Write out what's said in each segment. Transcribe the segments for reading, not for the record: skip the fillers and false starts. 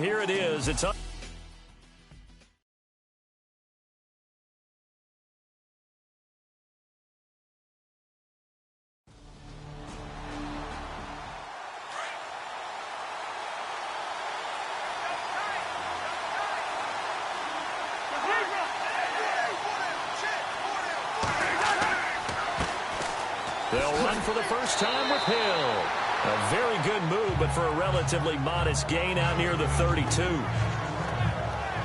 here it is. It's up. They'll run for the first time with Hill. A very good move, but for a relatively modest gain out near the 32.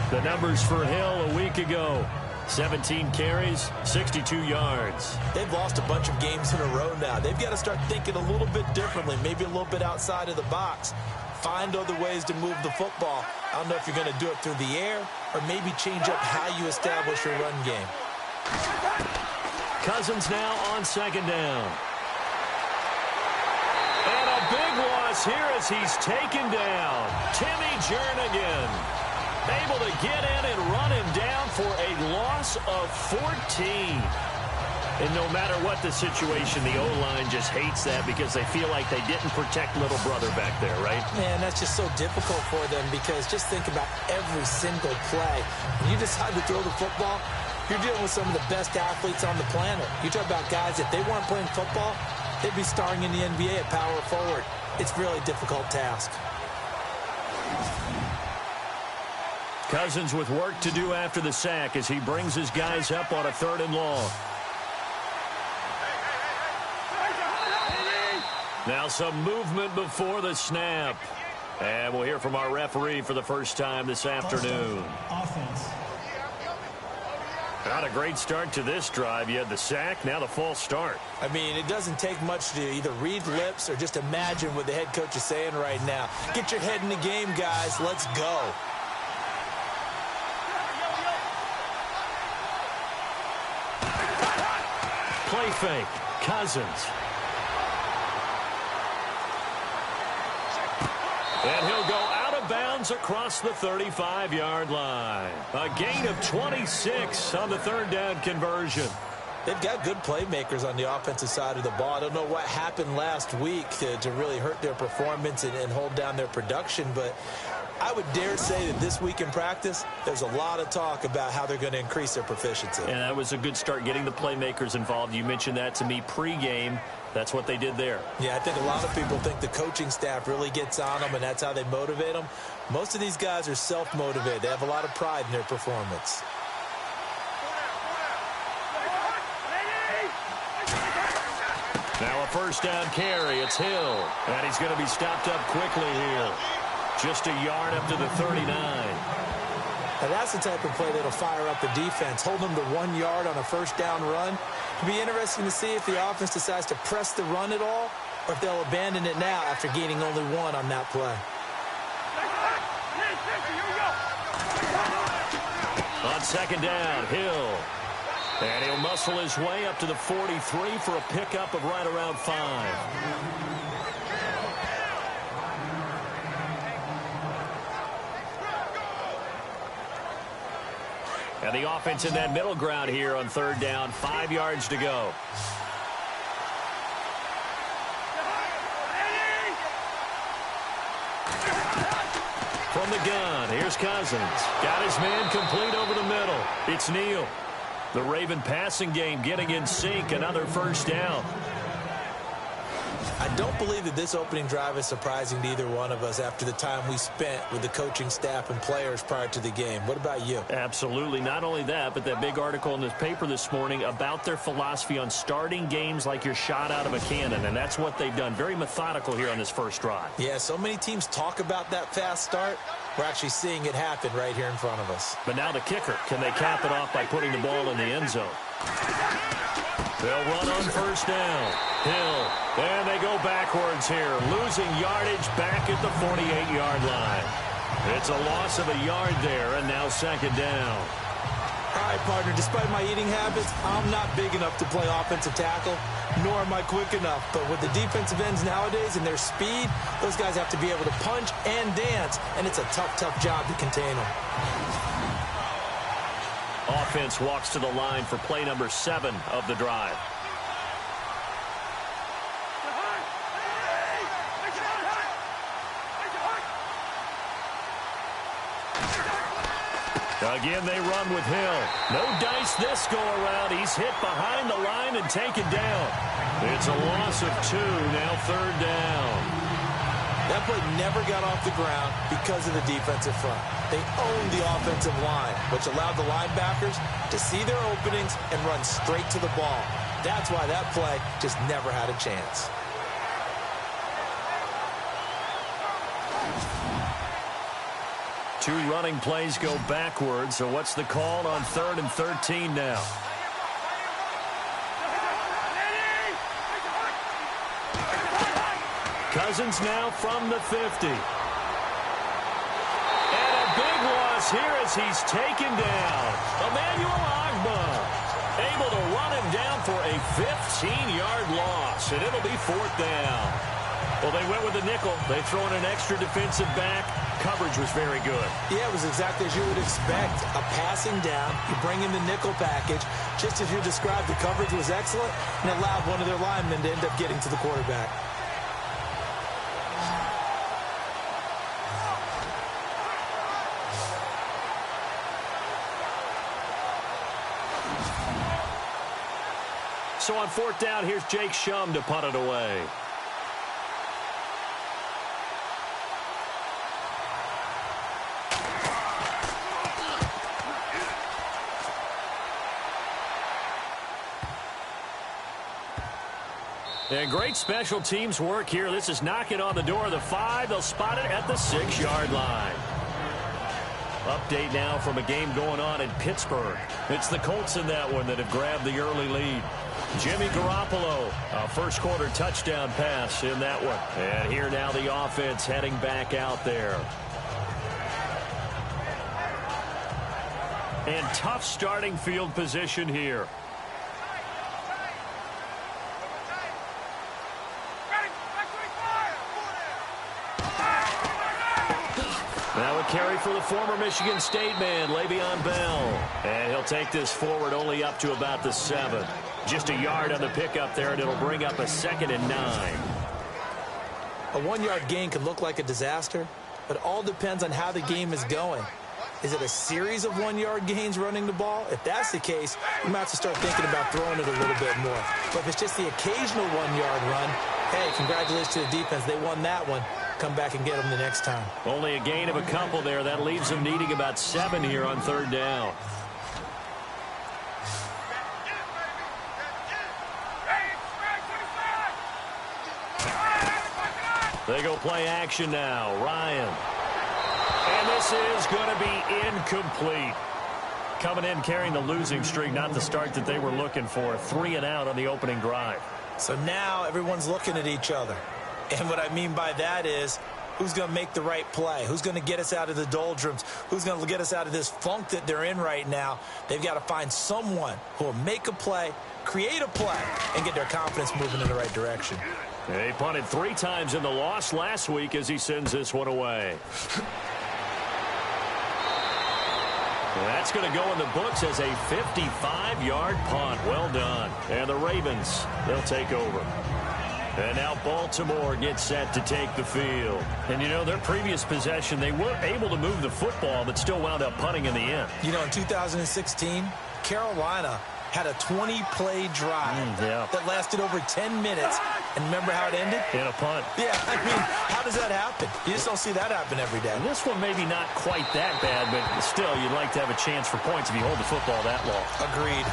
The numbers for Hill a week ago: 17 carries, 62 yards. They've lost a bunch of games in a row now. They've got to start thinking a little bit differently, maybe a little bit outside of the box. Find other ways to move the football. I don't know if you're going to do it through the air or maybe change up how you establish your run game. Cousins now on second down. And a big loss here as he's taken down. Timmy Jernigan able to get in and run him down for a loss of 14. And no matter what the situation, the O-line just hates that because they feel like they didn't protect little brother back there, right? Man, that's just so difficult for them because just think about every single play. When you decide to throw the football, you're dealing with some of the best athletes on the planet. You talk about guys, if they weren't playing football, they'd be starring in the NBA at power forward. It's a really difficult task. Cousins with work to do after the sack as he brings his guys up on a 3rd and long. Now some movement before the snap. And we'll hear from our referee for the first time this afternoon. Offense. Not a great start to this drive. You had the sack, now the false start. I mean, it doesn't take much to either read lips or just imagine what the head coach is saying right now. Get your head in the game, guys. Let's go. Play fake. Cousins. And he'll go out of bounds across the 35-yard line. A gain of 26 on the 3rd down conversion. They've got good playmakers on the offensive side of the ball. I don't know what happened last week to really hurt their performance and hold down their production, but I would dare say that this week in practice, there's a lot of talk about how they're going to increase their proficiency. And that was a good start getting the playmakers involved. You mentioned that to me pregame. That's what they did there. Yeah, I think a lot of people think the coaching staff really gets on them, and that's how they motivate them. Most of these guys are self-motivated. They have a lot of pride in their performance. Now a 1st down carry. It's Hill. And he's going to be stopped up quickly here. Just a yard up to the 39. Now that's the type of play that'll fire up the defense. Hold them to 1 yard on a 1st down run. It'll be interesting to see if the offense decides to press the run at all or if they'll abandon it now after gaining only 1 on that play. On 2nd down, Hill. And he'll muscle his way up to the 43 for a pickup of right around 5. And the offense in that middle ground here on 3rd down, 5 yards to go. From the gun, here's Cousins. Got his man complete over the middle. It's Neal. The Raven passing game getting in sync. Another 1st down. I don't believe that this opening drive is surprising to either one of us after the time we spent with the coaching staff and players prior to the game. What about you? Absolutely. Not only that, but that big article in this paper this morning about their philosophy on starting games like you're shot out of a cannon, and that's what they've done. Very methodical here on this first drive. Yeah, so many teams talk about that fast start. We're actually seeing it happen right here in front of us. But now the kicker. Can they cap it off by putting the ball in the end zone? They'll run on 1st down. Hill. And they go backwards here. Losing yardage back at the 48-yard line. It's a loss of a yard there, and now 2nd down. All right, partner, despite my eating habits, I'm not big enough to play offensive tackle, nor am I quick enough. But with the defensive ends nowadays and their speed, those guys have to be able to punch and dance, and it's a tough, tough job to contain them. Offense walks to the line for play number 7 of the drive. Again, they run with Hill. No dice this go-around. He's hit behind the line and taken down. It's a loss of 2, now 3rd down. That play never got off the ground because of the defensive front. They owned the offensive line, which allowed the linebackers to see their openings and run straight to the ball. That's why that play just never had a chance. Two running plays go backwards, so what's the call on 3rd and 13 now? Cousins now from the 50. And a big loss here as he's taken down. Emmanuel Ogbah able to run him down for a 15-yard loss, and it'll be 4th down. Well, they went with the nickel. They throw in an extra defensive back. Coverage was very good. Yeah, it was exactly as you would expect. A passing down. You bring in the nickel package. Just as you described, the coverage was excellent and allowed one of their linemen to end up getting to the quarterback. So on 4th down, here's Jake Shum to punt it away. And great special teams work here. This is knocking on the door of the 5. They'll spot it at the 6-yard line. Update now from a game going on in Pittsburgh. It's the Colts in that one that have grabbed the early lead. Jimmy Garoppolo, a first-quarter touchdown pass in that one. And here now the offense heading back out there. And tough starting field position here. Now a carry for the former Michigan State man, Le'Veon Bell. And he'll take this forward only up to about the 7. Just a yard on the pickup there, and it'll bring up a 2nd and 9. A 1-yard gain can look like a disaster, but it all depends on how the game is going. Is it a series of 1-yard gains running the ball? If that's the case, you might have to start thinking about throwing it a little bit more. But if it's just the occasional 1-yard run, hey, congratulations to the defense. They won that one. Come back and get them the next time. Only a gain of a couple there. That leaves them needing about 7 here on 3rd down. They go play action now. Ryan. And this is going to be incomplete. Coming in carrying the losing streak, not the start that they were looking for. 3 and out on the opening drive. So now everyone's looking at each other. And what I mean by that is, who's going to make the right play? Who's going to get us out of the doldrums? Who's going to get us out of this funk that they're in right now? They've got to find someone who will make a play, create a play, and get their confidence moving in the right direction. He punted 3 times in the loss last week as he sends this one away. That's going to go in the books as a 55-yard punt. Well done. And the Ravens, they'll take over. And now Baltimore gets set to take the field. And, you know, their previous possession, they weren't able to move the football, but still wound up punting in the end. You know, in 2016, Carolina had a 20-play drive that lasted over 10 minutes. And remember how it ended? In a punt. Yeah, I mean, how does that happen? You just don't see that happen every day. And this one maybe not quite that bad, but still, you'd like to have a chance for points if you hold the football that long. Agreed.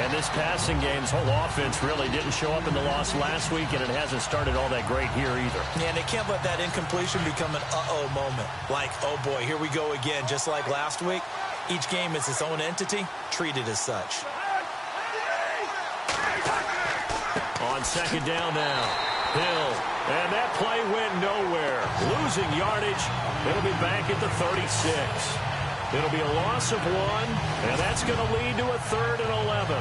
And this passing game's whole offense really didn't show up in the loss last week, and it hasn't started all that great here either. Yeah, and they can't let that incompletion become an uh-oh moment. Like, oh boy, here we go again. Just like last week, each game is its own entity, treated as such. On 2nd down now, Hill. And that play went nowhere. Losing yardage. It'll be back at the 36. It'll be a loss of 1, and that's going to lead to a 3rd and 11.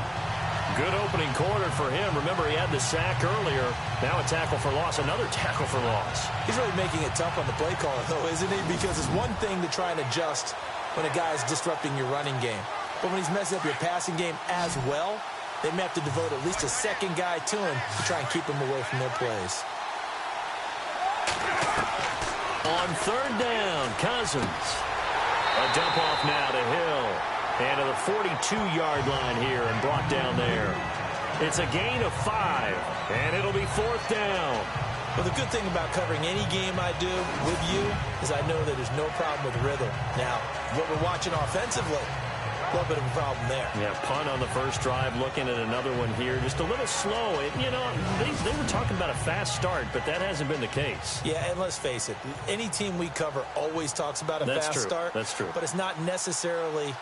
Good opening quarter for him. Remember, he had the sack earlier. Now a tackle for loss, another tackle for loss. He's really making it tough on the play caller, though, isn't he? Because it's one thing to try and adjust when a guy is disrupting your running game. But when he's messing up your passing game as well, they may have to devote at least a second guy to him to try and keep him away from their plays. On 3rd down, Cousins. A dump off now to Hill. And to the 42-yard line here and brought down there. It's a gain of 5, and it'll be 4th down. Well, the good thing about covering any game I do with you is I know that there's no problem with rhythm. Now, what we're watching offensively, a little bit of a problem there. Yeah, punt on the first drive, looking at another one here. Just a little slow. You know, they were talking about a fast start, but that hasn't been the case. Yeah, and let's face it, any team we cover always talks about a fast start. That's true. But it's not necessarily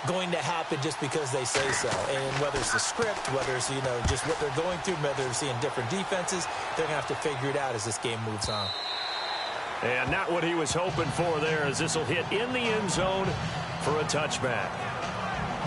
going to happen just because they say so. And whether it's the script, whether it's, you know, just what they're going through, whether they're seeing different defenses, they're going to have to figure it out as this game moves on. And not what he was hoping for there, as this will hit in the end zone for a touchback.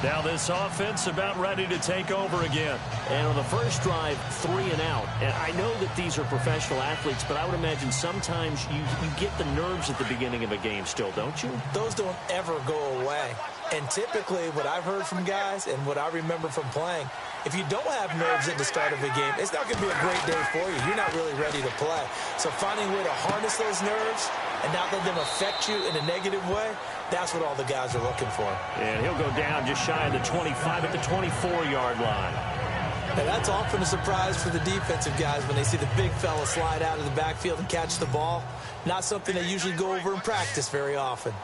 Now this offense about ready to take over again. And on the first drive, 3 and out. And I know that these are professional athletes, but I would imagine sometimes you get the nerves at the beginning of a game still, don't you? Those don't ever go away. And typically what I've heard from guys and what I remember from playing, if you don't have nerves at the start of a game, it's not going to be a great day for you. You're not really ready to play. So finding a way to harness those nerves and not let them affect you in a negative way, that's what all the guys are looking for. And he'll go down just shy of the 25 at the 24-yard line. And that's often a surprise for the defensive guys when they see the big fella slide out of the backfield and catch the ball. Not something they usually go over in practice very often.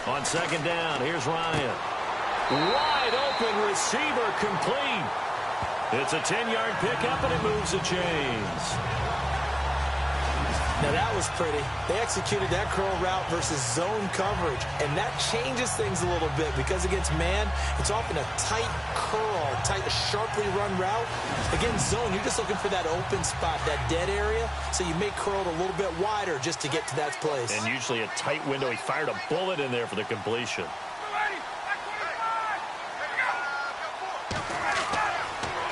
On second down, here's Ryan. Wide open receiver complete. It's a 10-yard pickup, and it moves the chains. Now that was pretty. They executed that curl route versus zone coverage, and that changes things a little bit because against man, it's often a tight curl, tight, sharply run route. Against zone, you're just looking for that open spot, that dead area, so you may curl it a little bit wider just to get to that place. And usually a tight window. He fired a bullet in there for the completion.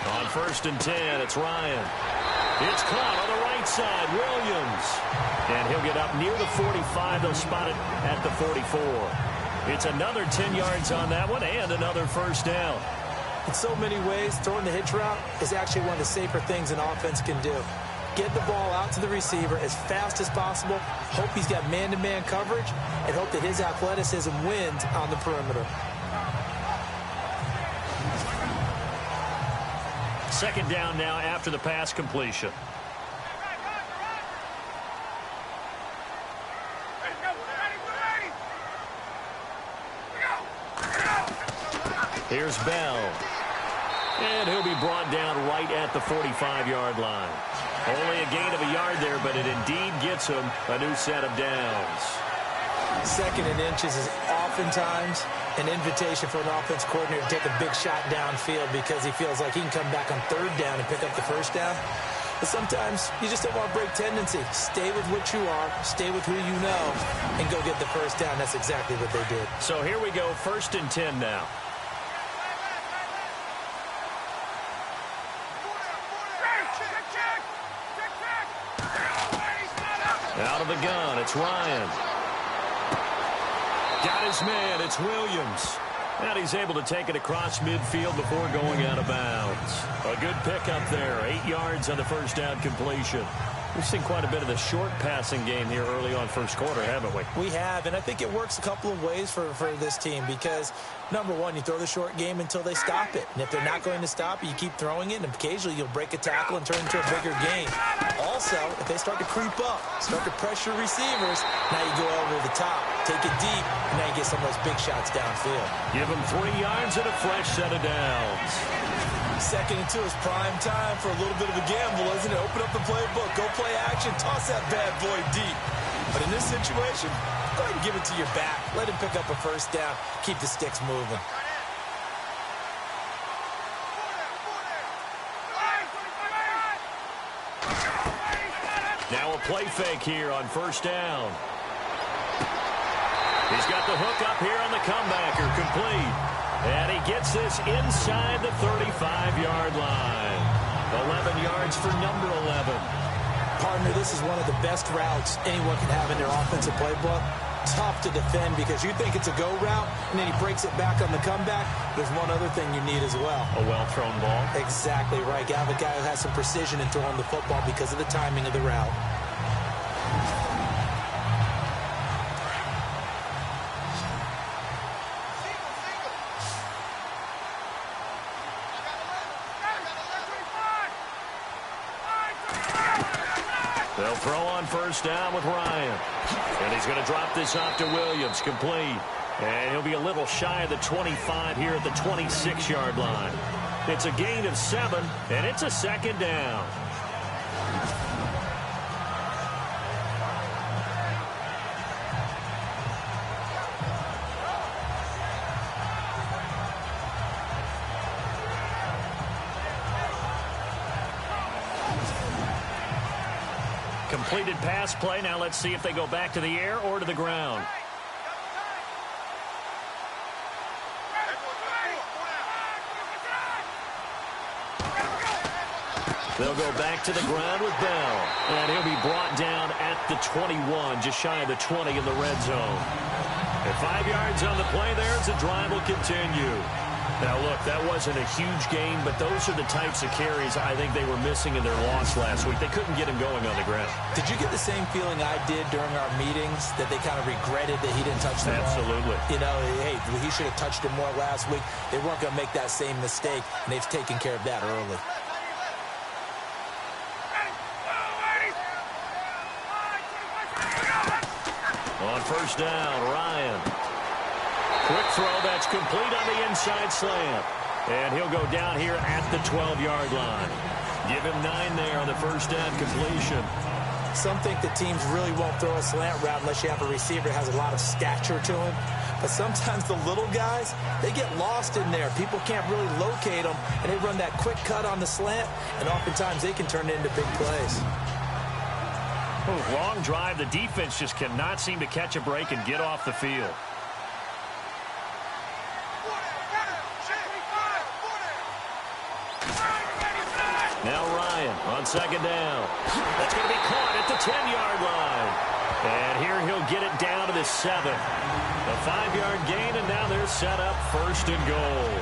On 1st and 10, it's Ryan. It's caught on the right side, Williams. And he'll get up near the 45. They'll spot it at the 44. It's another 10 yards on that one and another first down. In so many ways, throwing the hitch route is actually one of the safer things an offense can do. Get the ball out to the receiver as fast as possible, hope he's got man-to-man coverage, and hope that his athleticism wins on the perimeter. Second down now after the pass completion. Here's Bell. And he'll be brought down right at the 45-yard line. Only a gain of a yard there, but it indeed gets him a new set of downs. 2nd and inches is oftentimes an invitation for an offense coordinator to take a big shot downfield because he feels like he can come back on 3rd down and pick up the first down. But sometimes you just don't want to break tendency. Stay with what you are, stay with who you know, and go get the first down. That's exactly what they did. So here we go, 1st and 10 now. Out of the gun, it's Ryan. Got his man, it's Williams. And he's able to take it across midfield before going out of bounds. A good pickup there, 8 yards on the first down completion. We've seen quite a bit of the short passing game here early on first quarter, haven't we? We have, and I think it works a couple of ways for this team because, number one, you throw the short game until they stop it. And if they're not going to stop it, you keep throwing it, and occasionally you'll break a tackle and turn it into a bigger gain. Also, if they start to creep up, start to pressure receivers, now you go over the top, take it deep, and now you get some of those big shots downfield. Give them 3 yards and a fresh set of downs. 2nd and 2 is prime time for a little bit of a gamble, isn't it? Open up the playbook, go play action, toss that bad boy deep. But in this situation, go ahead and give it to your back. Let him pick up a first down, keep the sticks moving. Now a play fake here on first down. He's got the hook up here on the comebacker, complete. And he gets this inside the 35-yard line. 11 yards for number 11. Partner, this is one of the best routes anyone can have in their offensive playbook. Tough to defend because you think it's a go route, and then he breaks it back on the comeback. There's one other thing you need as well. A well-thrown ball. Exactly right. You have a guy who has some precision in throwing the football because of the timing of the route. They'll throw on first down with Ryan. And he's going to drop this off to Williams, complete. And he'll be a little shy of the 25 here at the 26-yard line. It's a gain of 7, and it's a second down. Completed pass play. Now let's see if they go back to the air or to the ground. They'll go back to the ground with Bell. And he'll be brought down at the 21, just shy of the 20 in the red zone. And 5 yards on the play there as the drive will continue. Now, look, that wasn't a huge gain, but those are the types of carries I think they were missing in their loss last week. They couldn't get him going on the ground. Did you get the same feeling I did during our meetings, that they kind of regretted that he didn't touch the ball? Absolutely. You know, hey, he should have touched it more last week. They weren't going to make that same mistake, and they've taken care of that early. On first down, Ryan. Quick throw that's complete on the inside slant. And he'll go down here at the 12-yard line. Give him 9 there on the first down completion. Some think that teams really won't throw a slant route unless you have a receiver that has a lot of stature to him. But sometimes the little guys, they get lost in there. People can't really locate them, and they run that quick cut on the slant, and oftentimes they can turn it into big plays. Long drive. The defense just cannot seem to catch a break and get off the field. Now Ryan on second down. That's going to be caught at the 10-yard line. And here he'll get it down to the 7. A 5-yard gain, and now they're set up first and goal.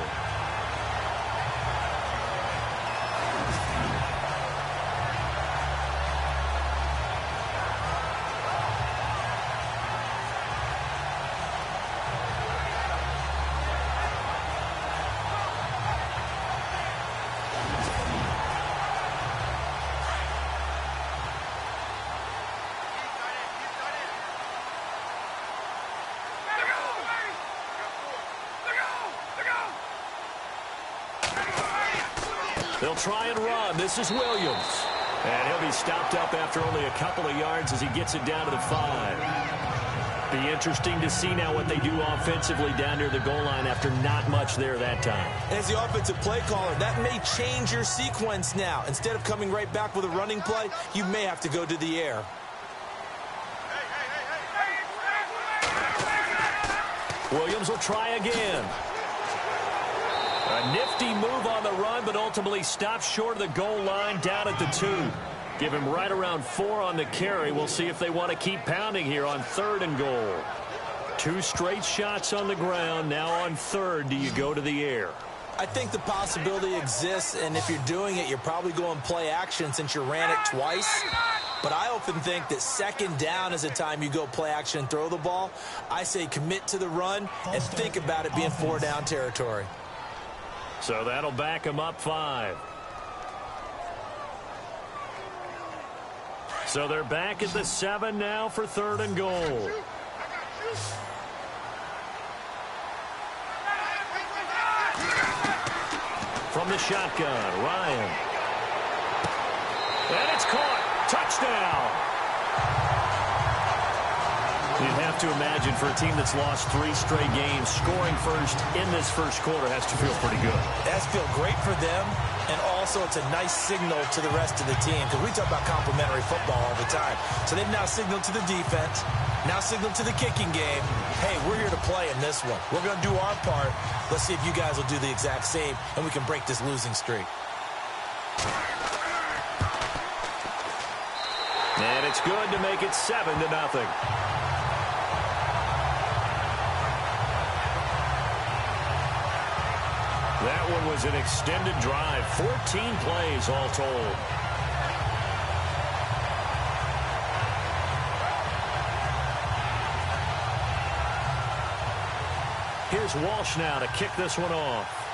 They'll try and run. This is Williams. And he'll be stopped up after only a couple of yards as he gets it down to the 5. Be interesting to see now what they do offensively down near the goal line after not much there that time. As the offensive play caller, that may change your sequence now. Instead of coming right back with a running play, you may have to go to the air. Williams will try again. A nifty move on the run, but ultimately stopped short of the goal line down at the 2. Give him right around 4 on the carry. We'll see if they want to keep pounding here on 3rd and goal. 2 straight shots on the ground. Now on 3rd, do you go to the air? I think the possibility exists, and if you're doing it, you're probably going play action since you ran it twice. But I often think that 2nd down is the time you go play action and throw the ball. I say commit to the run and think about it being 4-down territory. So that'll back him up 5. So they're back at the 7 now for 3rd and goal. From the shotgun, Ryan. And it's caught. Touchdown. You'd have to imagine for a team that's lost 3 straight games, scoring first in this first quarter has to feel pretty good. It has to feel great for them, and also it's a nice signal to the rest of the team, because we talk about complementary football all the time. So they've now signaled to the defense, now signaled to the kicking game, hey, we're here to play in this one. We're going to do our part. Let's see if you guys will do the exact same, and we can break this losing streak. And it's good to make it 7-0. That one was an extended drive, 14 plays all told. Here's Walsh now to kick this one off.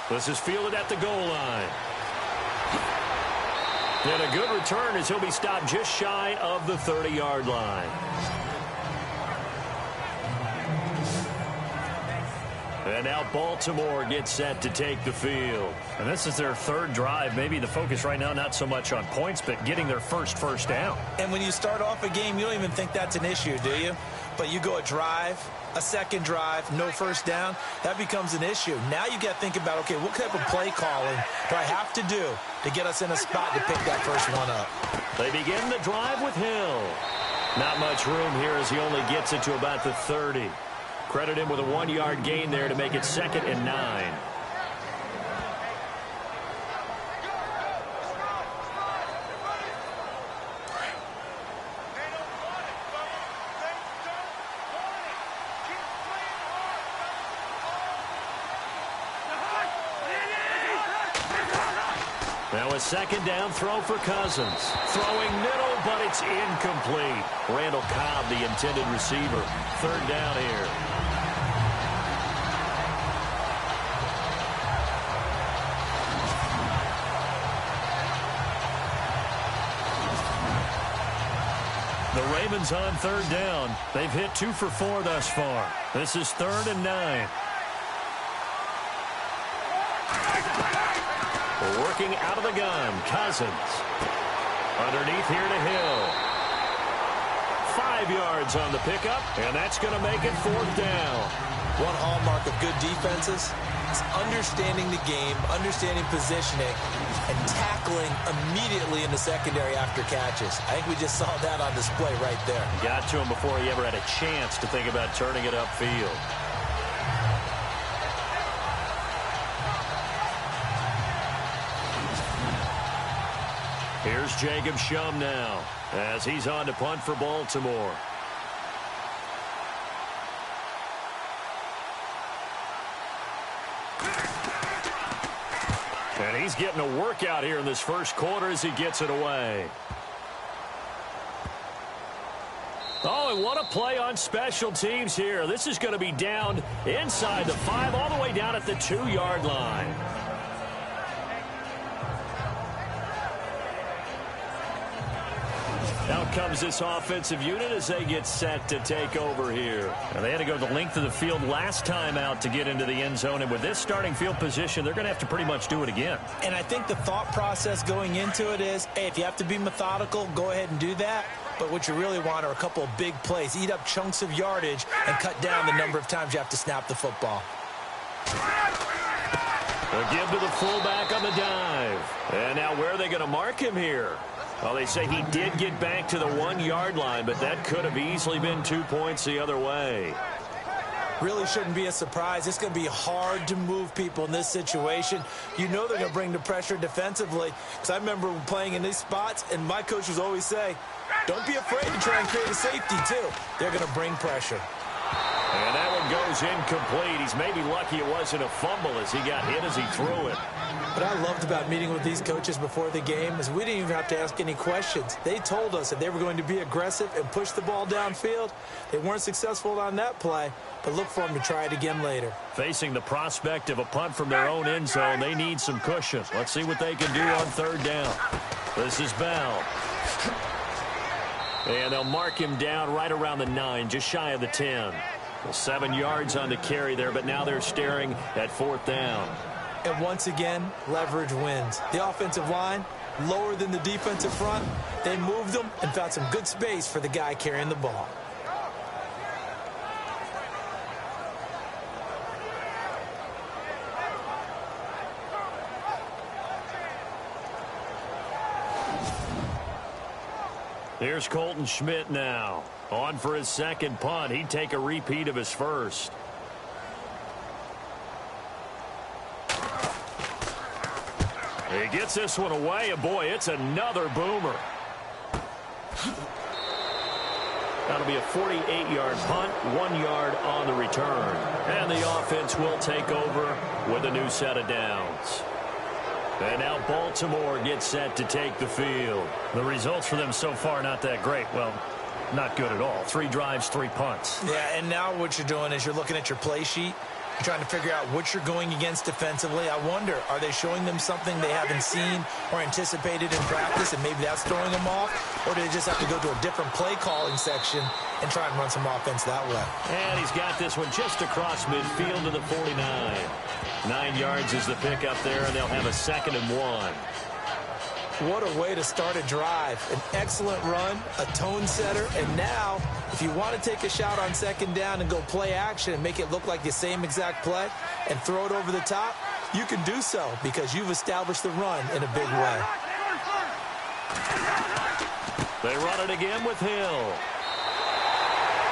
This is fielded at the goal line. And a good return as he'll be stopped just shy of the 30-yard line. And now Baltimore gets set to take the field. And this is their third drive. Maybe the focus right now not so much on points, but getting their first down. And when you start off a game, you don't even think that's an issue, do you? But you go a drive, a second drive, no first down, that becomes an issue. Now you got to think about, okay, what type of play calling do I have to do to get us in a spot to pick that first one up? They begin the drive with Hill. Not much room here as he only gets it to about the 30. Credit him with a 1-yard gain there to make it 2nd and 9. Now a 2nd down throw for Cousins. Throwing middle, but it's incomplete. Randall Cobb, the intended receiver. 3rd down here. The Ravens on 3rd down. They've hit 2 for 4 thus far. This is 3rd and 9. Working out of the gun, Cousins. Underneath here to Hill. 5 yards on the pickup, and that's going to make it 4th down. One hallmark of good defenses is understanding the game, understanding positioning, and tackling immediately in the secondary after catches. I think we just saw that on display right there. Got to him before he ever had a chance to think about turning it upfield. Here's Jacob Shum now as he's on to punt for Baltimore. And he's getting a workout here in this first quarter as he gets it away. Oh, and what a play on special teams here. This is going to be down inside the 5, all the way down at the 2-yard line. Out comes this offensive unit as they get set to take over here. Now they had to go the length of the field last time out to get into the end zone, and with this starting field position, they're going to have to pretty much do it again. And I think the thought process going into it is, hey, if you have to be methodical, go ahead and do that. But what you really want are a couple of big plays. Eat up chunks of yardage and cut down the number of times you have to snap the football. A give to the fullback on the dive. And now where are they going to mark him here? Well, they say he did get back to the 1-yard line, but that could have easily been 2 points the other way. Really shouldn't be a surprise. It's going to be hard to move people in this situation. You know they're going to bring the pressure defensively. Because I remember playing in these spots, and my coaches always say, don't be afraid to try and create a safety, too. They're going to bring pressure. And that one goes incomplete. He's maybe lucky it wasn't a fumble as he got hit as he threw it. What I loved about meeting with these coaches before the game is we didn't even have to ask any questions. They told us that they were going to be aggressive and push the ball downfield. They weren't successful on that play, but look for them to try it again later. Facing the prospect of a punt from their own end zone, they need some cushion. Let's see what they can do on 3rd down. This is Bell. And they'll mark him down right around the 9, just shy of the 10. 7 yards on the carry there, but now they're staring at 4th down. And once again, leverage wins. The offensive line, lower than the defensive front. They moved them and found some good space for the guy carrying the ball. Here's Colton Schmidt now. On for his 2nd punt. He'd take a repeat of his first. He gets this one away, and boy, it's another boomer. That'll be a 48-yard punt, 1 yard on the return. And the offense will take over with a new set of downs. And now Baltimore gets set to take the field. The results for them so far not that great. Well, not good at all. 3 drives, 3 punts. Yeah, and now what you're doing is you're looking at your play sheet. You're trying to figure out what you're going against defensively. I wonder, are they showing them something they haven't seen or anticipated in practice, and maybe that's throwing them off? Or do they just have to go to a different play calling section and try and run some offense that way? And he's got this one just across midfield to the 49. 9 yards is the pick up there, and they'll have a 2nd and 1. What a way to start a drive. An excellent run, a tone setter, and now if you want to take a shot on 2nd down and go play action and make it look like the same exact play and throw it over the top, you can do so because you've established the run in a big way. They run it again with Hill.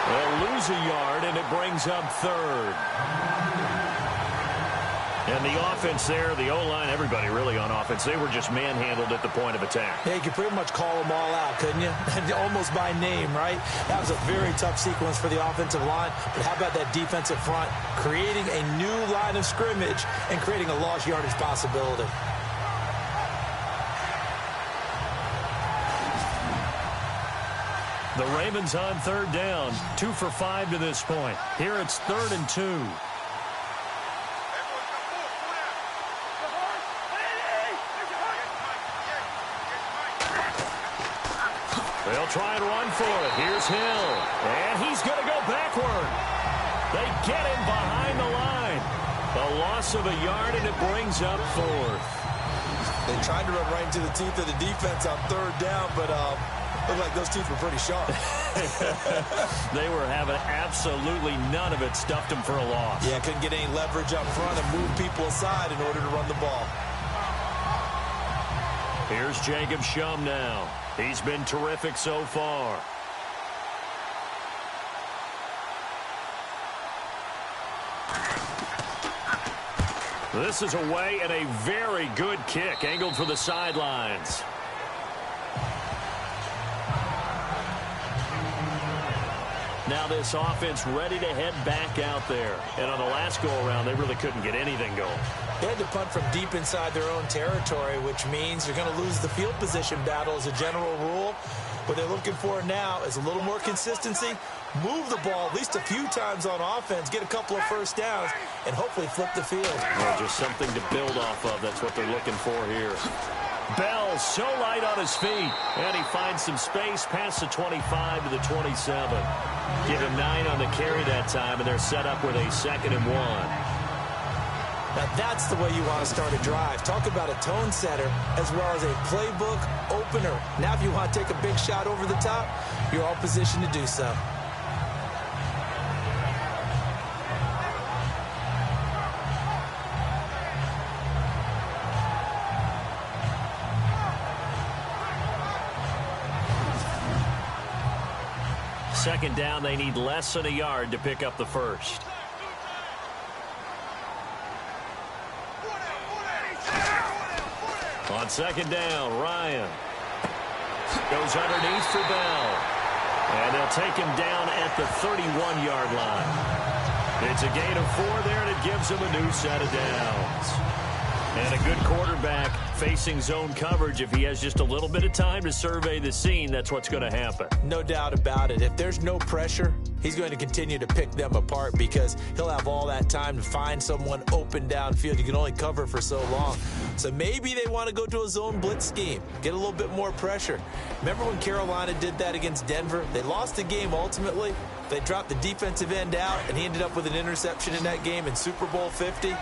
They'll lose a yard, and it brings up 3rd. And the offense there, the O-line, everybody really on offense, they were just manhandled at the point of attack. Yeah, you could pretty much call them all out, couldn't you? Almost by name, right? That was a very tough sequence for the offensive line. But how about that defensive front creating a new line of scrimmage and creating a lost yardage possibility? The Ravens on 3rd down, 2 for 5 to this point. Here it's 3rd and 2. They'll try and run for it. Here's Hill. And he's going to go backward. They get him behind the line. A loss of a yard, and it brings up 4th. They tried to run right into the teeth of the defense on 3rd down, but looked like those teeth were pretty sharp. They were having absolutely none of it. Stuffed them for a loss. Yeah, couldn't get any leverage up front and move people aside in order to run the ball. Here's Jacob Shum now. He's been terrific so far. This is away and a very good kick angled for the sidelines. Now this offense ready to head back out there. And on the last go-around, they really couldn't get anything going. They had to punt from deep inside their own territory, which means you're going to lose the field position battle as a general rule. What they're looking for now is a little more consistency, move the ball at least a few times on offense, get a couple of first downs, and hopefully flip the field. Well, just something to build off of. That's what they're looking for here. Bell so light on his feet, and he finds some space past the 25 to the 27. Give him 9 on the carry that time, and they're set up with a 2nd and 1. Now that's the way you want to start a drive. Talk about a tone setter as well as a playbook opener. Now if you want to take a big shot over the top, you're all positioned to do so. Second down, they need less than a yard to pick up the first. On 2nd down, Ryan goes underneath for Bell. And they'll take him down at the 31-yard line. It's a gain of 4 there, and it gives him a new set of downs. And a good quarterback facing zone coverage. If he has just a little bit of time to survey the scene, that's what's going to happen. No doubt about it. If there's no pressure, he's going to continue to pick them apart because he'll have all that time to find someone open downfield. You can only cover for so long. So maybe they want to go to a zone blitz scheme, get a little bit more pressure. Remember when Carolina did that against Denver? They lost the game ultimately. They dropped the defensive end out, and he ended up with an interception in that game in Super Bowl 50.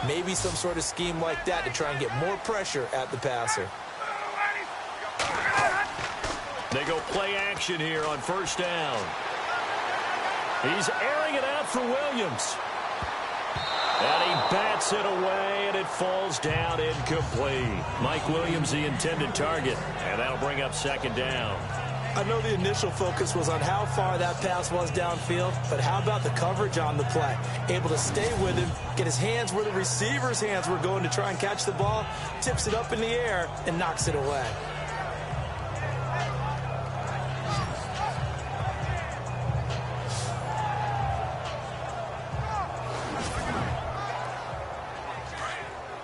Maybe some sort of scheme like that to try and get more pressure at the passer. They go play action here on 1st down. He's airing it out for Williams. And he bats it away, and it falls down incomplete. Mike Williams, the intended target, and that'll bring up 2nd down. I know the initial focus was on how far that pass was downfield, but how about the coverage on the play? Able to stay with him, get his hands where the receiver's hands were going to try and catch the ball, tips it up in the air, and knocks it away.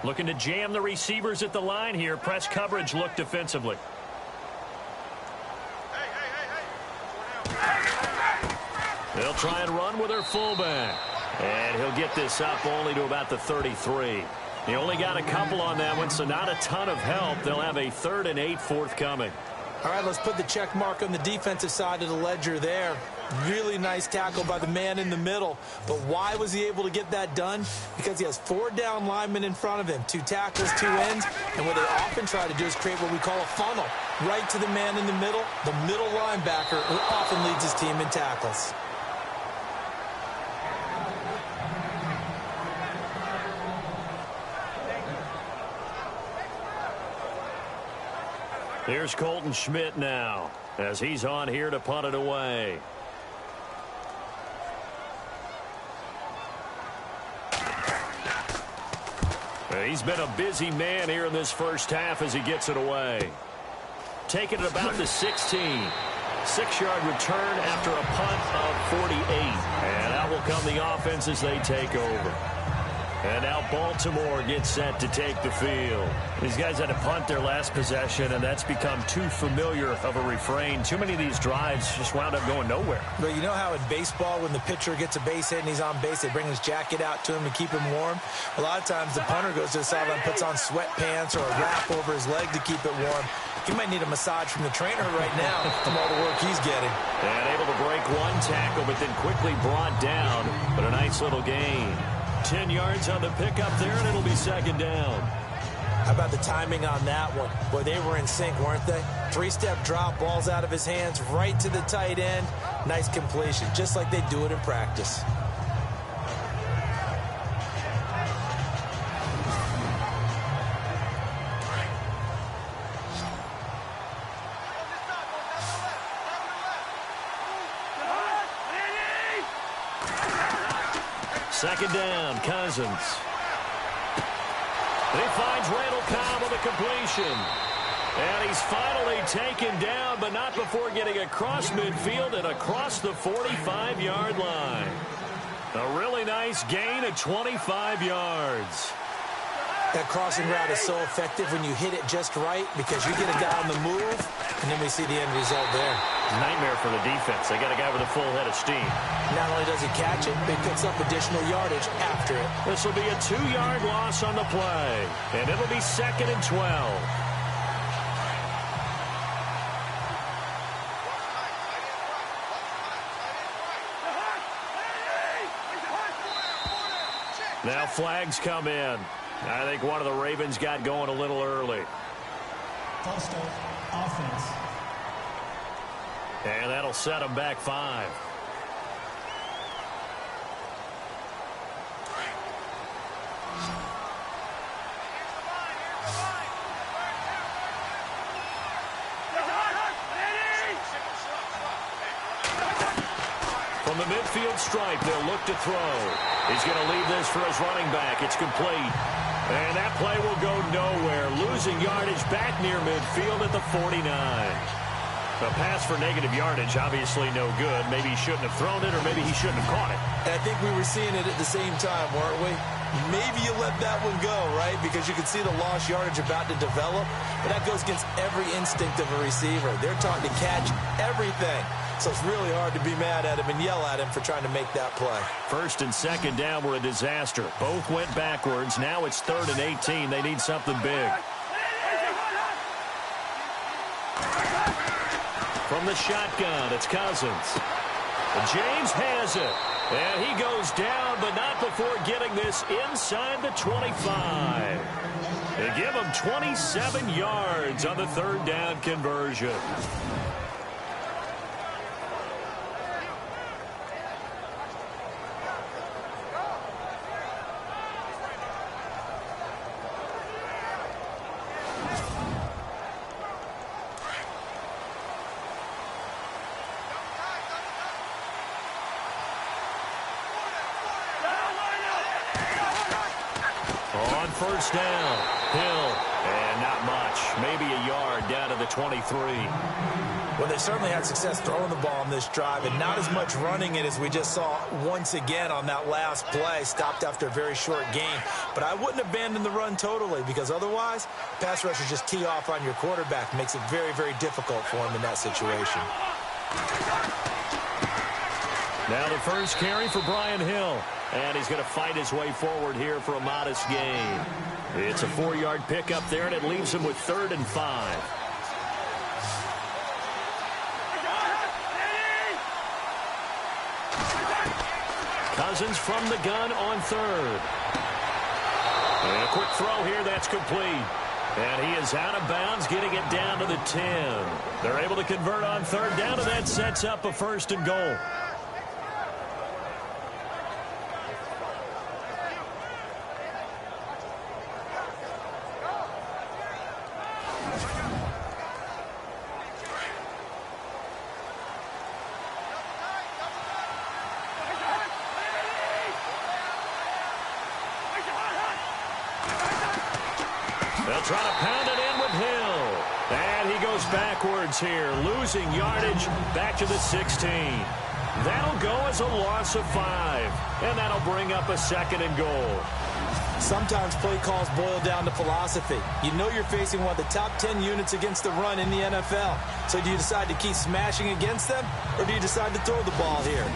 Looking to jam the receivers at the line here. Press coverage look defensively. They'll try and run with their fullback. And he'll get this up only to about the 33. He only got a couple on that one, so not a ton of help. They'll have a 3rd and 8 forthcoming. All right, let's put the check mark on the defensive side of the ledger there. Really nice tackle by the man in the middle. But why was he able to get that done? Because he has 4 down linemen in front of him, 2 tackles, 2 ends. And what they often try to do is create what we call a funnel. Right to the man in the middle linebacker, who often leads his team in tackles. Here's Colton Schmidt now, as he's on here to punt it away. He's been a busy man here in this first half as he gets it away. Taking it about the 16. 6-yard return after a punt of 48. And out will come the offense as they take over. And now Baltimore gets set to take the field. These guys had to punt their last possession, and that's become too familiar of a refrain. Too many of these drives just wound up going nowhere. But you know how in baseball, when the pitcher gets a base hit and he's on base, they bring his jacket out to him to keep him warm? A lot of times the punter goes to the sideline, puts on sweatpants or a wrap over his leg to keep it warm. He might need a massage from the trainer right now from all the work he's getting. And able to break one tackle, but then quickly brought down. But a nice little gain. 10 yards on the pickup there, and it'll be 2nd down. How about the timing on that one? Boy, they were in sync, weren't they? 3-step drop, balls out of his hands, right to the tight end. Nice completion, just like they do it in practice. Second down, Cousins. He finds Randall Cobb with a completion. And he's finally taken down, but not before getting across midfield and across the 45-yard line. A really nice gain of 25 yards. That crossing route is so effective when you hit it just right because you get a guy on the move, and then we see the end result there. Nightmare for the defense. They got a guy with a full head of steam. Not only does he catch it, but he picks up additional yardage after it. This will be a 2-yard loss on the play, and it'll be 2nd and 12. Now flags come in. I think one of the Ravens got going a little early. False start, offense. And that'll set them back 5. From the midfield stripe, they'll look to throw. He's going to leave this for his running back. It's complete. And that play will go nowhere. Losing yardage back near midfield at the 49. A pass for negative yardage, obviously no good. Maybe he shouldn't have thrown it, or maybe he shouldn't have caught it. I think we were seeing it at the same time, weren't we? Maybe you let that one go, right? Because you can see the lost yardage about to develop. But that goes against every instinct of a receiver. They're taught to catch everything. So it's really hard to be mad at him and yell at him for trying to make that play. 1st and 2nd down were a disaster. Both went backwards. Now it's 3rd and 18. They need something big. From the shotgun, it's Cousins. James has it. And he goes down, but not before getting this inside the 25. They give him 27 yards on the 3rd down conversion. On 1st down, Hill, and not much. Maybe a yard down to the 23. Well, they certainly had success throwing the ball on this drive, and not as much running it as we just saw once again on that last play. Stopped after a very short gain. But I wouldn't abandon the run totally, because otherwise, pass rushers just tee off on your quarterback. Makes it very, very difficult for him in that situation. Now the first carry for Brian Hill. And he's going to fight his way forward here for a modest gain. It's a 4-yard pickup there, and it leaves him with 3rd and 5. Cousins from the gun on 3rd. And a quick throw here, that's complete. And he is out of bounds, getting it down to the 10. They're able to convert on 3rd down, and that sets up a 1st and goal. They'll try to pound it in with Hill. And he goes backwards here, losing yardage back to the 16. That'll go as a loss of 5. And that'll bring up a 2nd and goal. Sometimes play calls boil down to philosophy. You know you're facing one of the top 10 units against the run in the NFL. So do you decide to keep smashing against them, or do you decide to throw the ball here?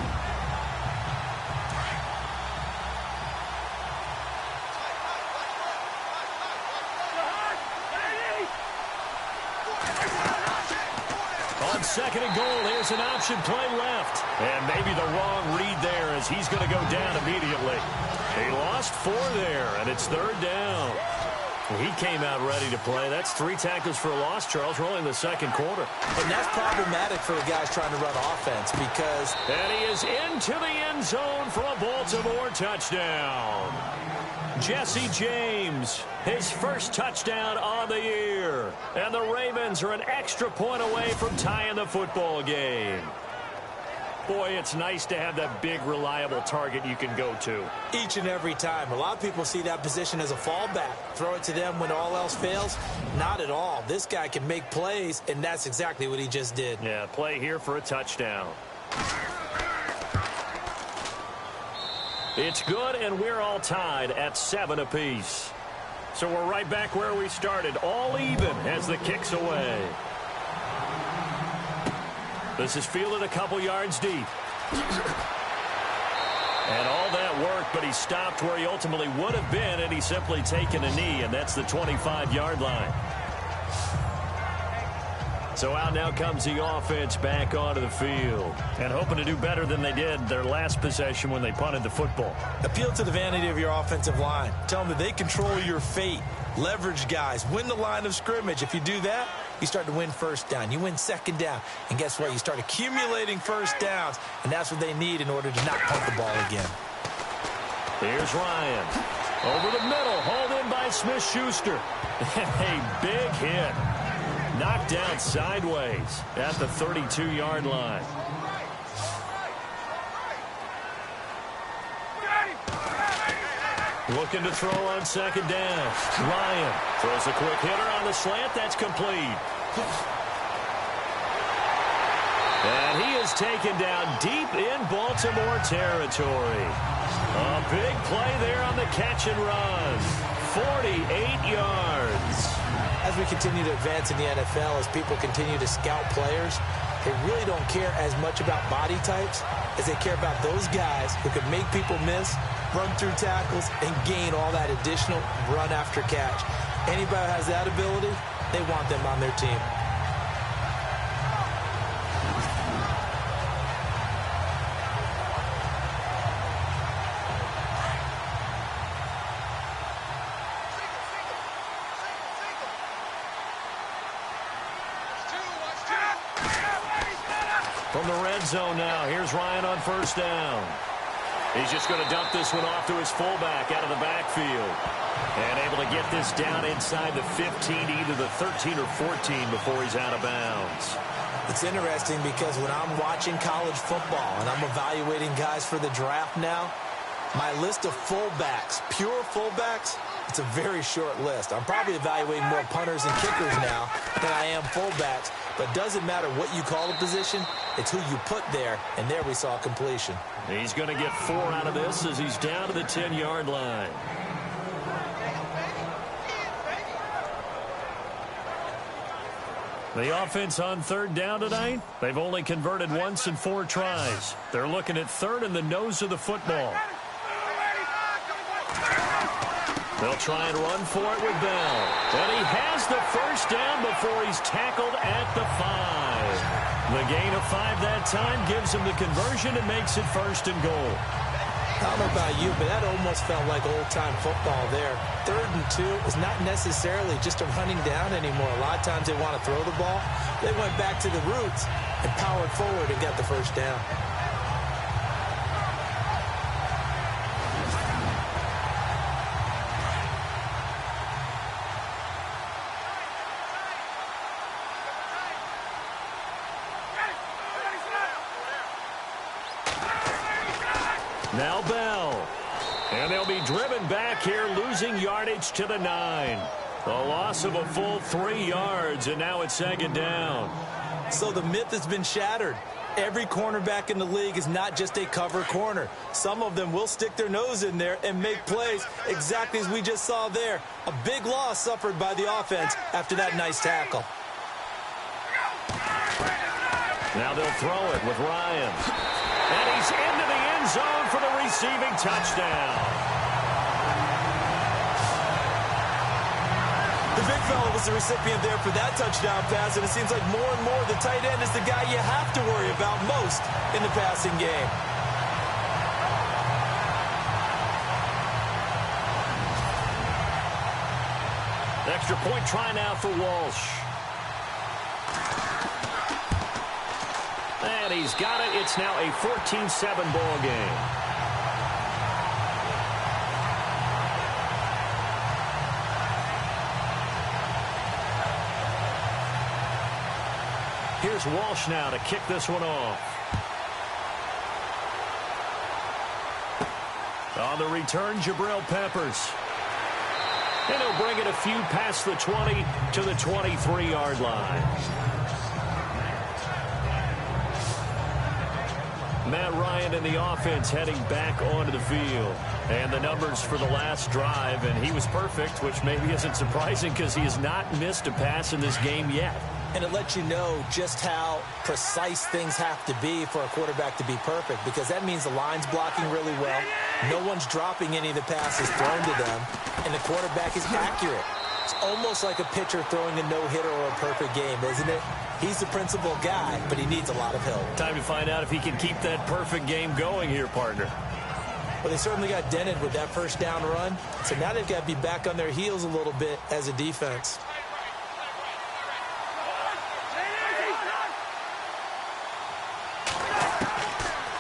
On 2nd and goal, here's an option play left. And maybe the wrong read there as he's going to go down immediately. He lost 4 there, and it's 3rd down. He came out ready to play. That's 3 tackles for a loss, Charles. We're only in the 2nd quarter. And that's problematic for the guys trying to run offense because... And he is into the end zone for a Baltimore touchdown. Jesse James, his first touchdown on the year. And the Ravens are an extra point away from tying the football game. Boy, it's nice to have that big, reliable target you can go to. Each and every time. A lot of people see that position as a fallback. Throw it to them when all else fails. Not at all. This guy can make plays, and that's exactly what he just did. Yeah, play here for a touchdown. It's good, and we're all tied at 7 apiece. So we're right back where we started, all even as the kick's away. This is fielded a couple yards deep. And all that work, but he stopped where he ultimately would have been, and he's simply taken a knee, and that's the 25-yard line. So out now comes the offense back onto the field. And hoping to do better than they did their last possession when they punted the football. Appeal to the vanity of your offensive line. Tell them that they control your fate. Leverage guys. Win the line of scrimmage. If you do that, you start to win 1st down. You win 2nd down. And guess what? You start accumulating 1st downs. And that's what they need in order to not punt the ball again. Here's Ryan. Over the middle. Hauled in by Smith-Schuster. A big hit. Knocked down sideways at the 32-yard line. Looking to throw on 2nd down. Ryan throws a quick hitter on the slant. That's complete. And he is taken down deep in Baltimore territory. A big play there on the catch and run. 48 yards. As we continue to advance in the NFL, as people continue to scout players, they really don't care as much about body types as they care about those guys who can make people miss, run through tackles, and gain all that additional run after catch. Anybody who has that ability, they want them on their team. From the red zone now, here's Ryan on 1st down. He's just going to dump this one off to his fullback out of the backfield. And able to get this down inside the 15, either the 13 or 14 before he's out of bounds. It's interesting because when I'm watching college football and I'm evaluating guys for the draft now, my list of fullbacks, pure fullbacks, it's a very short list. I'm probably evaluating more punters and kickers now than I am fullbacks. But it doesn't matter what you call the position, it's who you put there, and there we saw completion. He's going to get 4 out of this as he's down to the 10-yard line. The offense on third down tonight, they've only converted once in 4 tries. They're looking at third in the nose of the football. They'll try and run for it with Bell. And he has the first down before he's tackled at the 5. The gain of 5 that time gives him the conversion and makes it first and goal. I don't know about you, but that almost felt like old-time football there. 3rd and 2 is not necessarily just a running down anymore. A lot of times they want to throw the ball. They went back to the roots and powered forward and got the first down. Now Bell. And they'll be driven back here, losing yardage to the 9. A loss of a full 3 yards, and now it's 2nd down. So the myth has been shattered. Every cornerback in the league is not just a cover corner. Some of them will stick their nose in there and make plays exactly as we just saw there. A big loss suffered by the offense after that nice tackle. Now they'll throw it with Ryan. And he's into the end zone for the receiving touchdown. The big fella was the recipient there for that touchdown pass, and it seems like more and more the tight end is the guy you have to worry about most in the passing game. Extra point try now for Walsh. And he's got it. It's now a 14-7 ball game. Here's Walsh now to kick this one off. On the return, Jabril Peppers. And he'll bring it a few past the 20 to the 23-yard line. Matt Ryan and the offense heading back onto the field. And the numbers for the last drive, and he was perfect, which maybe isn't surprising because he has not missed a pass in this game yet. And it lets you know just how precise things have to be for a quarterback to be perfect, because that means the line's blocking really well. No one's dropping any of the passes thrown to them, and the quarterback is accurate. It's almost like a pitcher throwing a no-hitter or a perfect game, isn't it? He's the principal guy, but he needs a lot of help. Time to find out if he can keep that perfect game going here, partner. Well, they certainly got dented with that first down run, so now they've got to be back on their heels a little bit as a defense.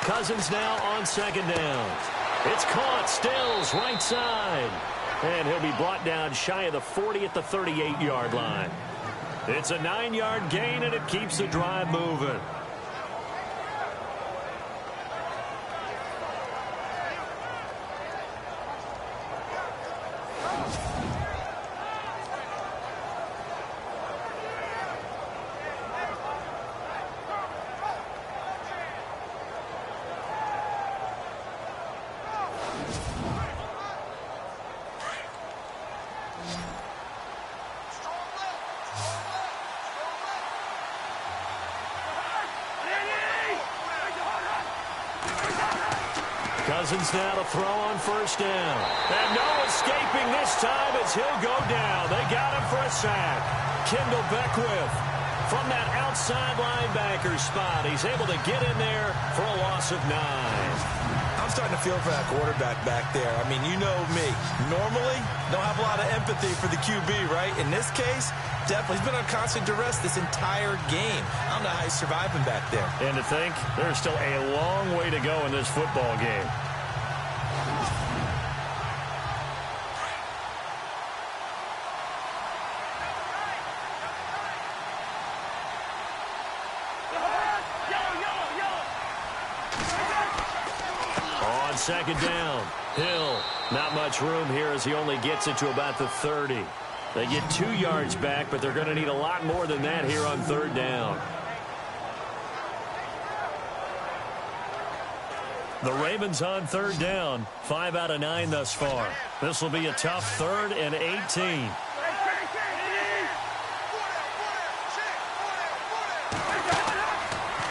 Cousins now on 2nd down. It's caught. Stills right side. And he'll be brought down shy of the 40 at the 38-yard line. It's a 9-yard gain, and it keeps the drive moving. Cousins now to throw on 1st down. And no escaping this time as he'll go down. They got him for a sack. Kendall Beckwith from that outside linebacker spot. He's able to get in there for a loss of 9. I'm starting to feel for that quarterback back there. I mean, you know me. Normally, don't have a lot of empathy for the QB, right? In this case, definitely. He's been on constant duress this entire game. I don't know how he's surviving back there. And to think, there's still a long way to go in this football game. On 2nd down, Hill. Not much room here as he only gets it to about the 30. They get 2 yards back, but they're going to need a lot more than that here on 3rd down. The Ravens on 3rd down, 5 out of 9 thus far. This will be a tough 3rd and 18.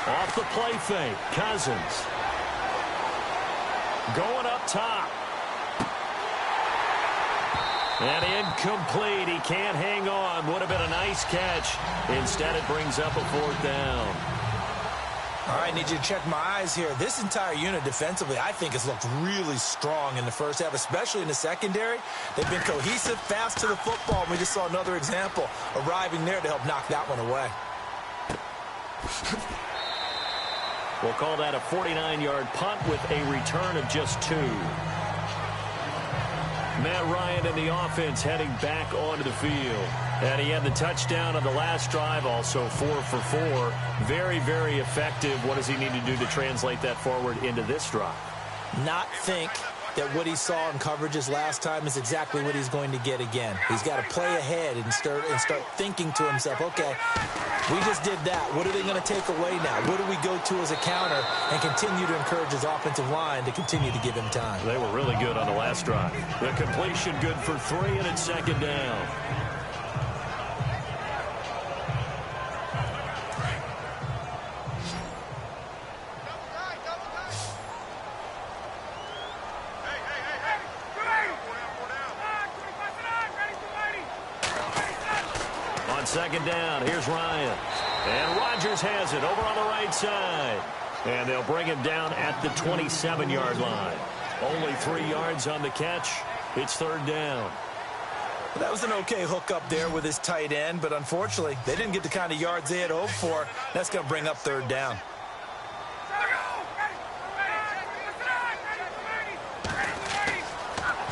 Off the play fake, Cousins. Going up top. And incomplete. He can't hang on. Would have been a nice catch. Instead, it brings up a 4th down. All right, need you to check my eyes here. This entire unit defensively, I think, has looked really strong in the first half, especially in the secondary. They've been cohesive, fast to the football, and we just saw another example arriving there to help knock that one away. We'll call that a 49-yard punt with a return of just 2. Matt Ryan and the offense heading back onto the field. And he had the touchdown on the last drive, also 4 for 4. Very, very effective. What does he need to do to translate that forward into this drive? Not think that what he saw in coverages last time is exactly what he's going to get again. He's got to play ahead and start thinking to himself, okay, we just did that. What are they going to take away now? What do we go to as a counter? And continue to encourage his offensive line to continue to give him time. They were really good on the last drive. The completion good for 3, and it's 2nd down. On 2nd down, here's Ryan. And Rodgers has it over on the right side. And they'll bring him down at the 27-yard line. Only 3 yards on the catch. It's 3rd down. Well, that was an okay hookup there with his tight end, but unfortunately, they didn't get the kind of yards they had hoped for. That's going to bring up 3rd down.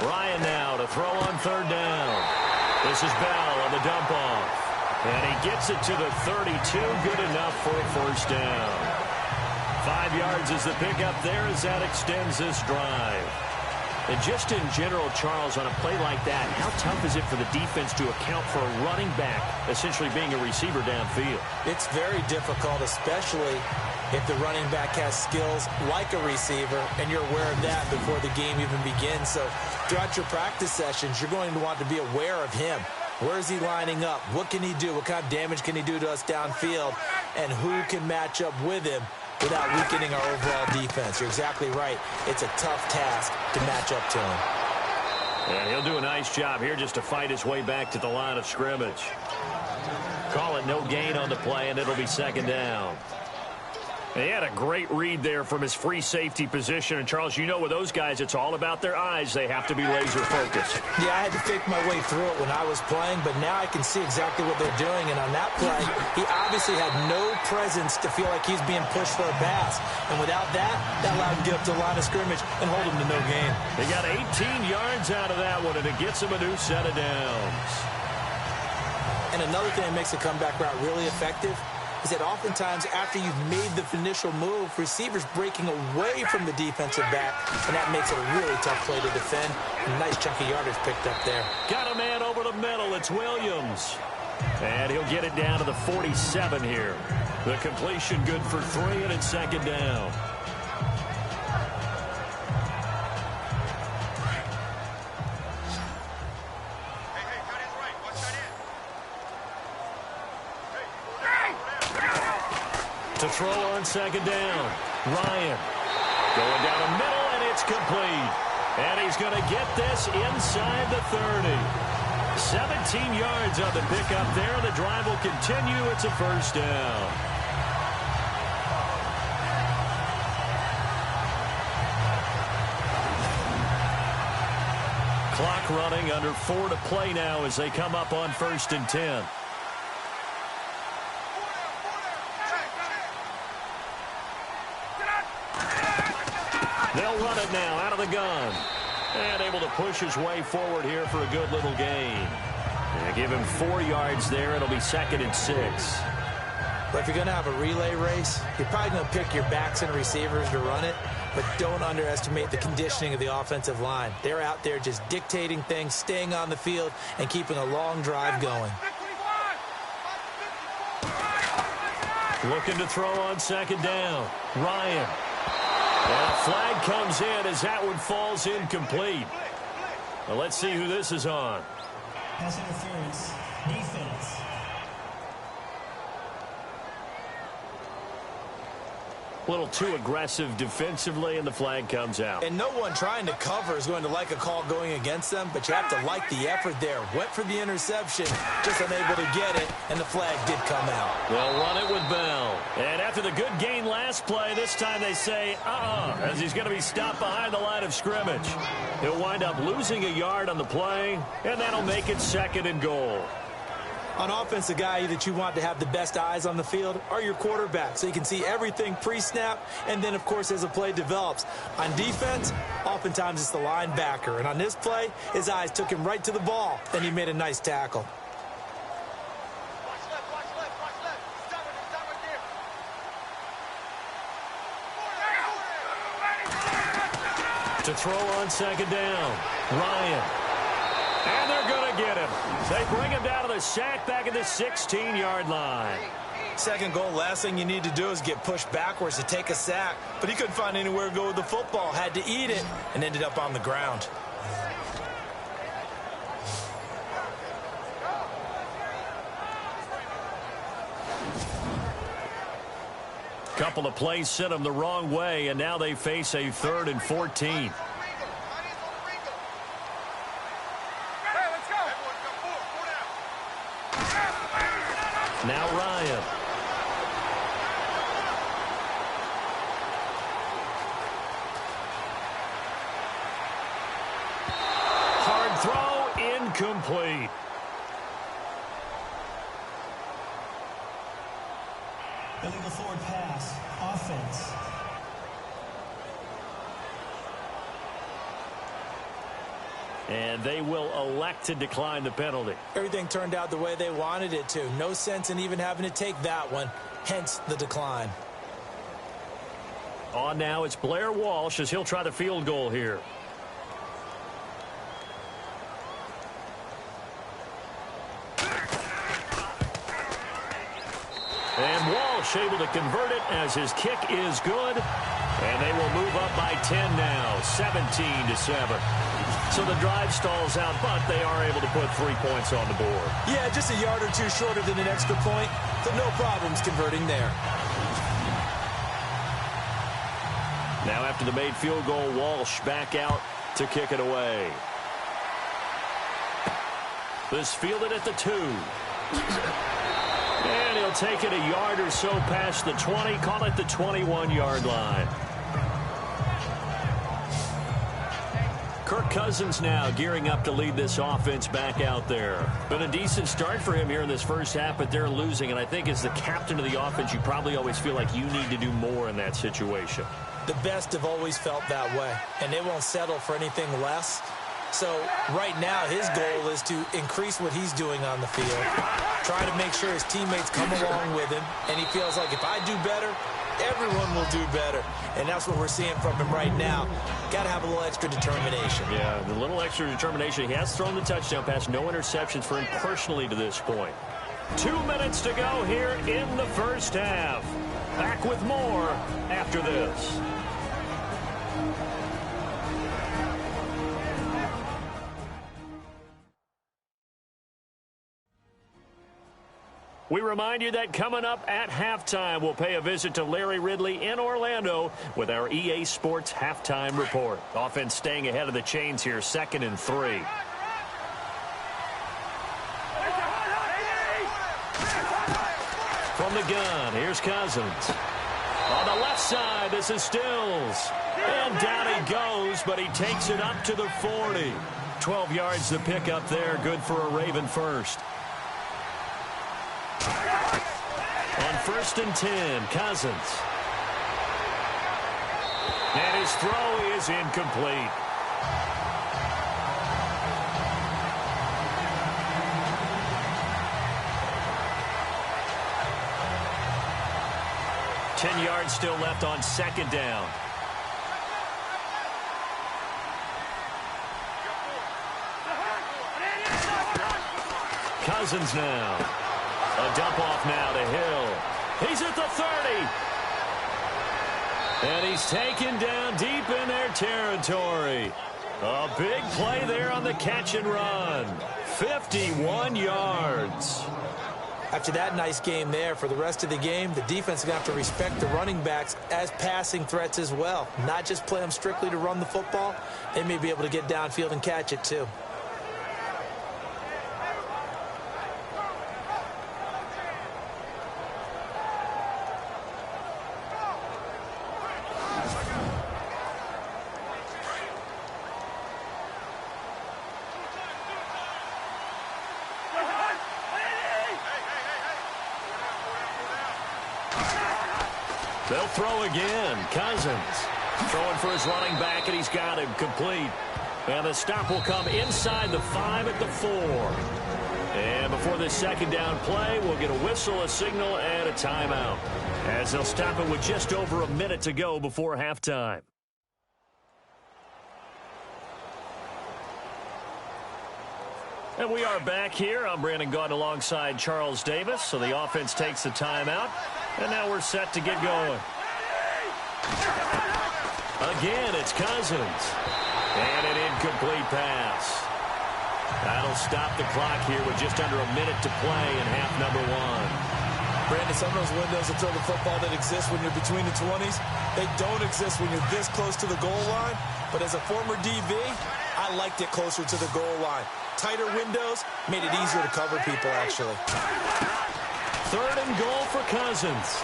Ryan now to throw on 3rd down. This is Bell on the dump off. And he gets it to the 32. Good enough for a 1st down. 5 yards is the pickup there as that extends this drive. And just in general, Charles, on a play like that, how tough is it for the defense to account for a running back essentially being a receiver downfield? It's very difficult, especially if the running back has skills like a receiver, and you're aware of that before the game even begins. So throughout your practice sessions, you're going to want to be aware of him. Where is he lining up? What can he do? What kind of damage can he do to us downfield? And who can match up with him without weakening our overall defense? You're exactly right. It's a tough task to match up to him. And he'll do a nice job here just to fight his way back to the line of scrimmage. Call it no gain on the play, and it'll be 2nd down. He had a great read there from his free safety position. And, Charles, you know with those guys, it's all about their eyes. They have to be laser focused. Yeah, I had to fake my way through it when I was playing, but now I can see exactly what they're doing. And on that play, he obviously had no presence to feel like he's being pushed for a pass. And without that, that allowed him to get up to the line of scrimmage and hold him to no gain. He got 18 yards out of that one, and it gets him a new set of downs. And another thing that makes the comeback route really effective is that oftentimes after you've made the initial move, receivers breaking away from the defensive back, and that makes it a really tough play to defend. A nice chunk of yardage picked up there. Got a man over the middle. It's Williams. And he'll get it down to the 47 here. The completion good for 3, and it's 2nd down. To throw on 2nd down. Ryan going down the middle, and it's complete. And he's going to get this inside the 30. 17 yards on the pickup there. The drive will continue. It's a 1st down. Clock running, under 4 to play now as they come up on 1st and 10. They'll run it now out of the gun. And able to push his way forward here for a good little gain. And give him 4 yards there. It'll be 2nd and 6. But if you're going to have a relay race, you're probably going to pick your backs and receivers to run it. But don't underestimate the conditioning of the offensive line. They're out there just dictating things, staying on the field, and keeping a long drive going. Looking to throw on 2nd down. Ryan. And a flag comes in as that one falls incomplete. Well, let's see who this is on. Pass interference. Defense. A little too aggressive defensively, and the flag comes out. And no one trying to cover is going to like a call going against them, but you have to like the effort there. Went for the interception, just unable to get it, and the flag did come out. They'll run it with Bell. And after the good gain last play, this time they say, as he's going to be stopped behind the line of scrimmage. He'll wind up losing a yard on the play, and that'll make it 2nd and goal. On offense, the guy that you want to have the best eyes on the field are your quarterbacks, so you can see everything pre-snap, and then, of course, as the play develops. On defense, oftentimes it's the linebacker, and on this play, his eyes took him right to the ball, and he made a nice tackle. To throw on 2nd down, Ryan. And they're going to get him. They bring him down to the sack back at the 16-yard line. 2nd goal, last thing you need to do is get pushed backwards to take a sack. But he couldn't find anywhere to go with the football, had to eat it, and ended up on the ground. Couple of plays sent them the wrong way, and now they face a 3rd and 14. Now Ryan. Hard throw, incomplete. Illegal forward pass. Offense. And they will elect to decline the penalty. Everything turned out the way they wanted it to. No sense in even having to take that one, hence the decline. On now, it's Blair Walsh as he'll try the field goal here. And Walsh able to convert it as his kick is good. And they will move up by 10 now, 17-7. So the drive stalls out, but they are able to put 3 points on the board. Yeah, just a yard or two shorter than an extra point, so no problems converting there. Now after the made field goal, Walsh back out to kick it away. This fielded at the 2. And he'll take it a yard or so past the 20, call it the 21-yard line. Kirk Cousins now gearing up to lead this offense back out there. Been a decent start for him here in this first half, but they're losing. And I think as the captain of the offense, you probably always feel like you need to do more in that situation. The best have always felt that way, and they won't settle for anything less. So right now his goal is to increase what he's doing on the field, try to make sure his teammates come along with him, and he feels like if I do better, everyone will do better. And that's what we're seeing from him right now. Got to have a little extra determination. Yeah, the little extra determination. He has thrown the touchdown pass. No interceptions for him personally to this point. 2 minutes to go here in the first half. Back with more after this. We remind you that coming up at halftime, we'll pay a visit to Larry Ridley in Orlando with our EA Sports Halftime Report. Offense staying ahead of the chains here, 2nd and 3. From the gun, here's Cousins. On the left side, this is Stills. And down he goes, but he takes it up to the 40. 12 yards to pick up there, good for a Raven first. On 1st and 10, Cousins. And his throw is incomplete. Ten yards still left on 2nd down. Cousins now. A dump off now to Hill. He's at the 30. And he's taken down deep in their territory. A big play there on the catch and run. 51 yards. After that nice game there, for the rest of the game, the defense is going to have to respect the running backs as passing threats as well. Not just play them strictly to run the football. They may be able to get downfield and catch it too. They'll throw again. Cousins throwing for his running back, and he's got him complete. And the stop will come inside the 5 at the 4. And before this second down play, we'll get a whistle, a signal, and a timeout, as they'll stop it with just over a minute to go before halftime. And we are back here. I'm Brandon Gaudin alongside Charles Davis. So the offense takes the timeout. And now we're set to get going. Again, it's Cousins. And an incomplete pass. That'll stop the clock here with just under a minute to play in half number 1. Brandon, some of those windows to throw the football that exist when you're between the 20s, they don't exist when you're this close to the goal line. But as a former DV, I liked it closer to the goal line. Tighter windows made it easier to cover people, actually. 3rd and goal for Cousins.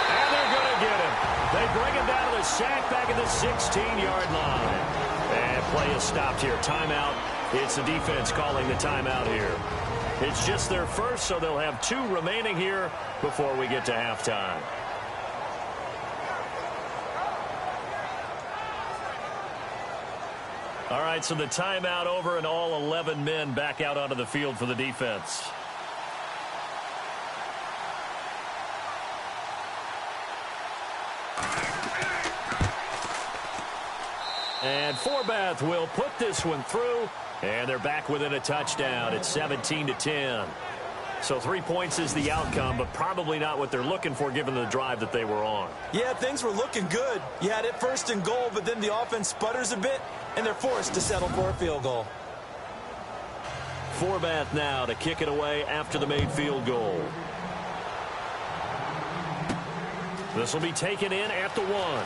And they're going to get him. They bring him down to the sack back at the 16-yard line. And play is stopped here. Timeout. It's the defense calling the timeout here. It's just their first, so they'll have 2 remaining here before we get to halftime. All right, so the timeout over and all 11 men back out onto the field for the defense. And Forbath will put this one through, and they're back within a touchdown. It's 17-10. So 3 points is the outcome, but probably not what they're looking for given the drive that they were on. Yeah, things were looking good. You had it 1st and goal, but then the offense sputters a bit, and they're forced to settle for a field goal. Forbath now to kick it away after the made field goal. This will be taken in at the 1.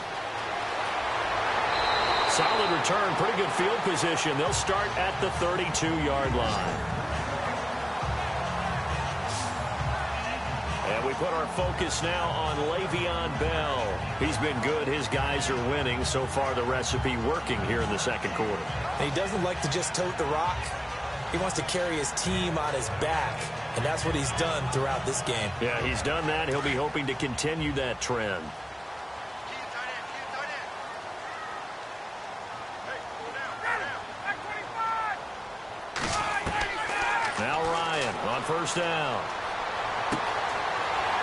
Solid return, pretty good field position. They'll start at the 32-yard line. And we put our focus now on Le'Veon Bell. He's been good. His guys are winning. So far, the recipe working here in the second quarter. And he doesn't like to just tote the rock. He wants to carry his team on his back, and that's what he's done throughout this game. Yeah, he's done that. He'll be hoping to continue that trend. Now Ryan on 1st down.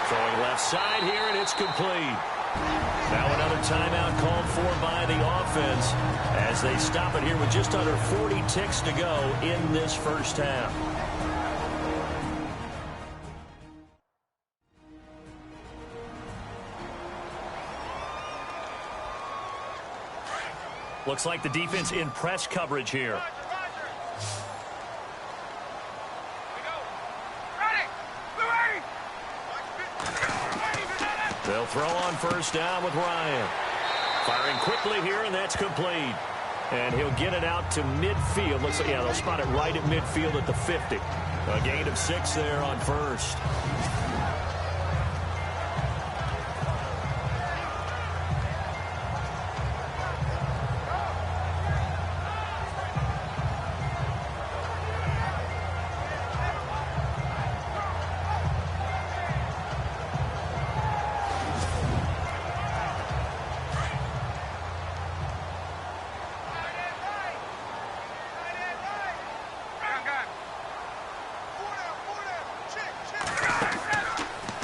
Throwing left side here, and it's complete. Now another timeout called for by the offense as they stop it here with just under 40 ticks to go in this first half. Looks like the defense in press coverage here. They'll throw on 1st down with Ryan. Firing quickly here, and that's complete. And he'll get it out to midfield. Looks like, yeah, they'll spot it right at midfield at the 50. A gain of 6 there on 1st.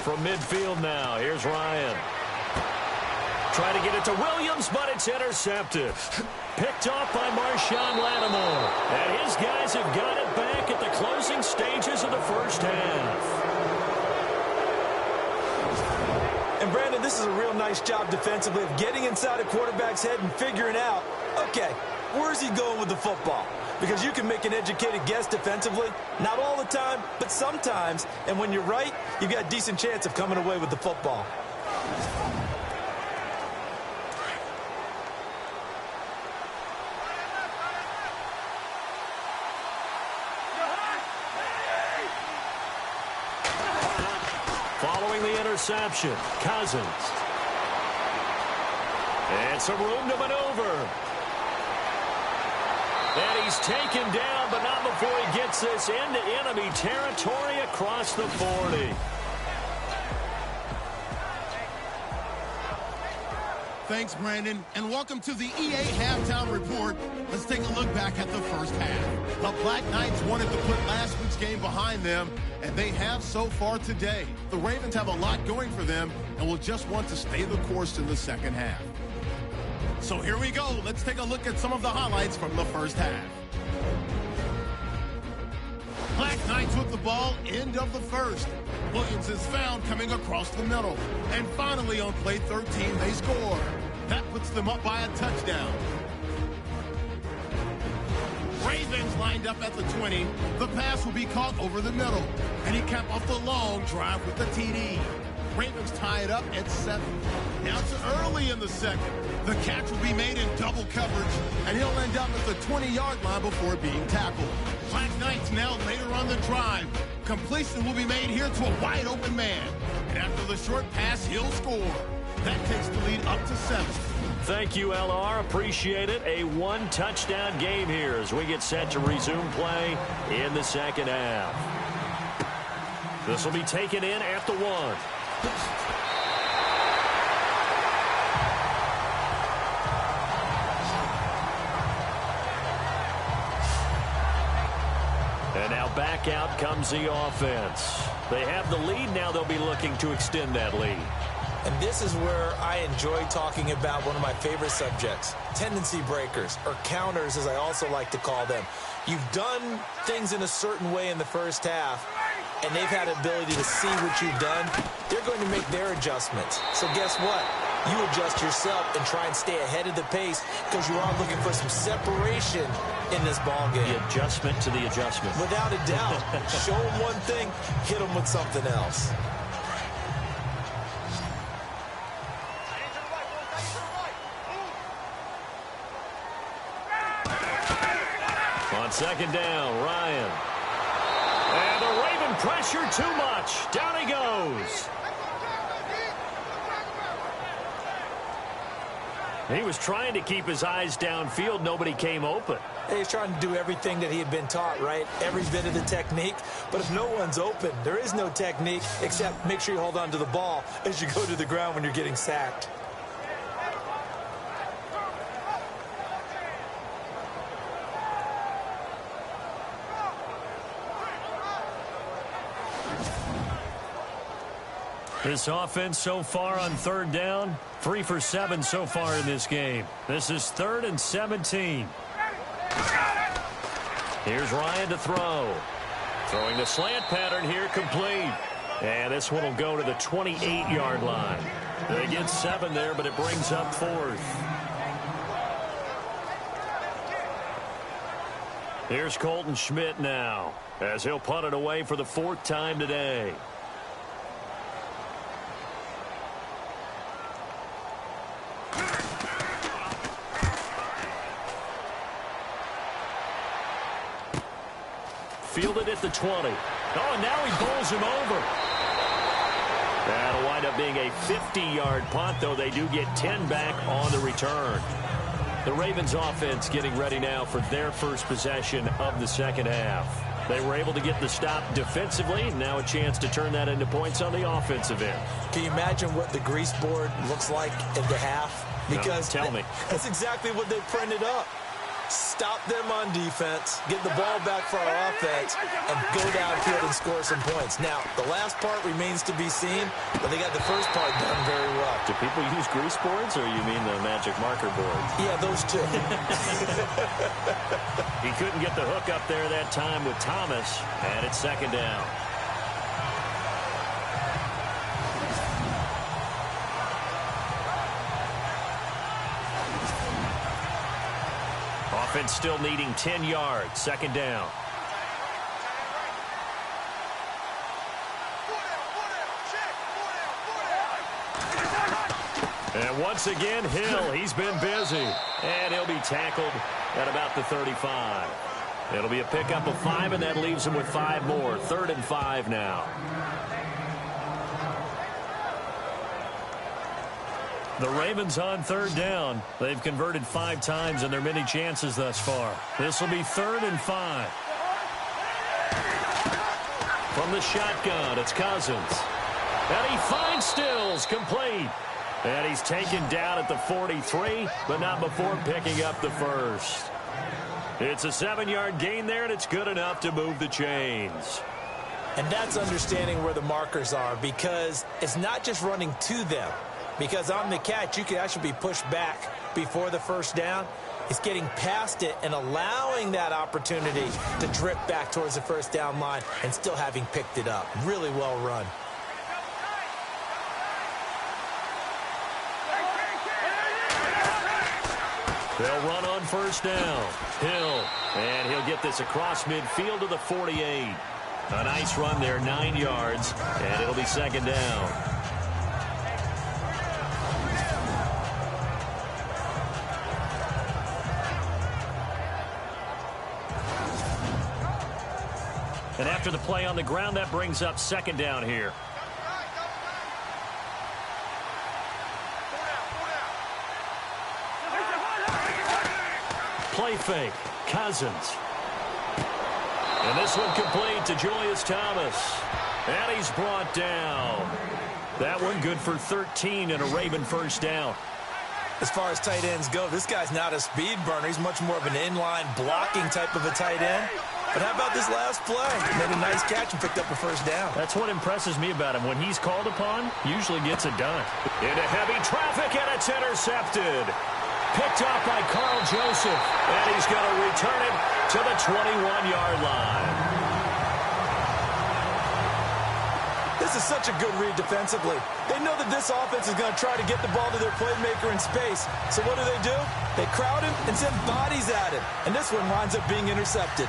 From midfield now, here's Ryan. Trying to get it to Williams, but it's intercepted. Picked off by Marshawn Lattimore. And his guys have got it back at the closing stages of the first half. And Brandon, this is a real nice job defensively of getting inside a quarterback's head and figuring out, okay, where's he going with the football? because you can make an educated guess defensively. Not all the time, but sometimes. And when you're right, you've got a decent chance of coming away with the football. Following the interception, Cousins. And some room to maneuver. And he's taken down, but not before he gets this into enemy territory across the 40. Thanks, Brandon, and welcome to the EA Halftime Report. Let's take a look back at the first half. The Black Knights wanted to put last week's game behind them, and they have so far today. The Ravens have a lot going for them and will just want to stay the course in the second half. So here we go. Let's take a look at some of the highlights from the first half. Black Knights with the ball, end of the first. Williams is found coming across the middle. And finally on play 13, they score. That puts them up by a touchdown. Ravens lined up at the 20. The pass will be caught over the middle. And he capped off the long drive with the TD. Ravens tie it up at 7. Now it's early in the second. The catch will be made in double coverage, and he'll end up at the 20-yard line before being tackled. Black Knights now later on the drive. Completion will be made here to a wide-open man. And after the short pass, he'll score. That takes the lead up to 7. Thank you, LR. Appreciate it. A one-touchdown game here as we get set to resume play in the second half. This will be taken in at the 1. And now back out comes the offense. They have the lead. Now they'll be looking to extend that lead. And this is where I enjoy talking about one of my favorite subjects, tendency breakers, or counters as I also like to call them. You've done things in a certain way in the first half, and they've had ability to see what you've done. They're going to make their adjustments. So guess what? You adjust yourself and try and stay ahead of the pace because you are looking for some separation in this ball game. The adjustment to the adjustment. Without a doubt. Show them one thing, hit them with something else. On second down, Ryan. And the Raven pressure too much. Down he goes. He was trying to keep his eyes downfield. Nobody came open. He's trying to do everything that he had been taught, right? Every bit of the technique. But if no one's open, there is no technique except make sure you hold on to the ball as you go to the ground when you're getting sacked. This offense so far on third down, 3 for 7 so far in this game. This is 3rd and 17. Here's Ryan to throw. Throwing the slant pattern here, complete. And this one will go to the 28-yard line. They get 7 there, but it brings up 4th. Here's Colton Schmidt now, as he'll punt it away for the 4th time today. Fielded at the 20. Oh, and now he bowls him over. That'll wind up being a 50-yard punt, though they do get 10 back on the return. The Ravens offense getting ready now for their first possession of the second half. They were able to get the stop defensively. Now a chance to turn that into points on the offensive end. Can you imagine what the grease board looks like at the half? Because no, tell me. That's exactly what they printed up. Stop them on defense, get the ball back for our offense, and go downfield and score some points. Now, the last part remains to be seen, but they got the first part done very well. Do people use grease boards, or you mean the magic marker boards? Yeah, those two. He couldn't get the hook up there that time with Thomas, and it's second down. Offense still needing 10 yards. Second down. And once again, Hill, he's been busy. And he'll be tackled at about the 35. It'll be a pickup of 5, and that leaves him with 5 more. 3rd and 5 now. The Ravens on 3rd down. They've converted 5 times in their many chances thus far. This will be 3rd and 5. From the shotgun, it's Cousins. And he finds Stills, complete. And he's taken down at the 43, but not before picking up the first. It's a 7-yard gain there, and it's good enough to move the chains. And that's understanding where the markers are, because it's not just running to them. Because on the catch, you can actually be pushed back before the first down. It's getting past it and allowing that opportunity to drip back towards the first down line and still having picked it up. Really well run. They'll run on first down. Hill, and he'll get this across midfield to the 48. A nice run there, 9 yards, and it'll be second down. And after the play on the ground, that brings up second down here. Play fake. Cousins. And this one complete to Julius Thomas. And he's brought down. That one good for 13 and a Raven first down. As far as tight ends go, this guy's not a speed burner. He's much more of an inline blocking type of a tight end. But how about this last play? Made a nice catch and picked up a first down. That's what impresses me about him. When he's called upon, usually gets it done. Into heavy traffic, and it's intercepted. Picked up by Carl Joseph, and he's going to return it to the 21-yard line. This is such a good read defensively. They know that this offense is going to try to get the ball to their playmaker in space. So what do? They crowd him and send bodies at him. And this one winds up being intercepted.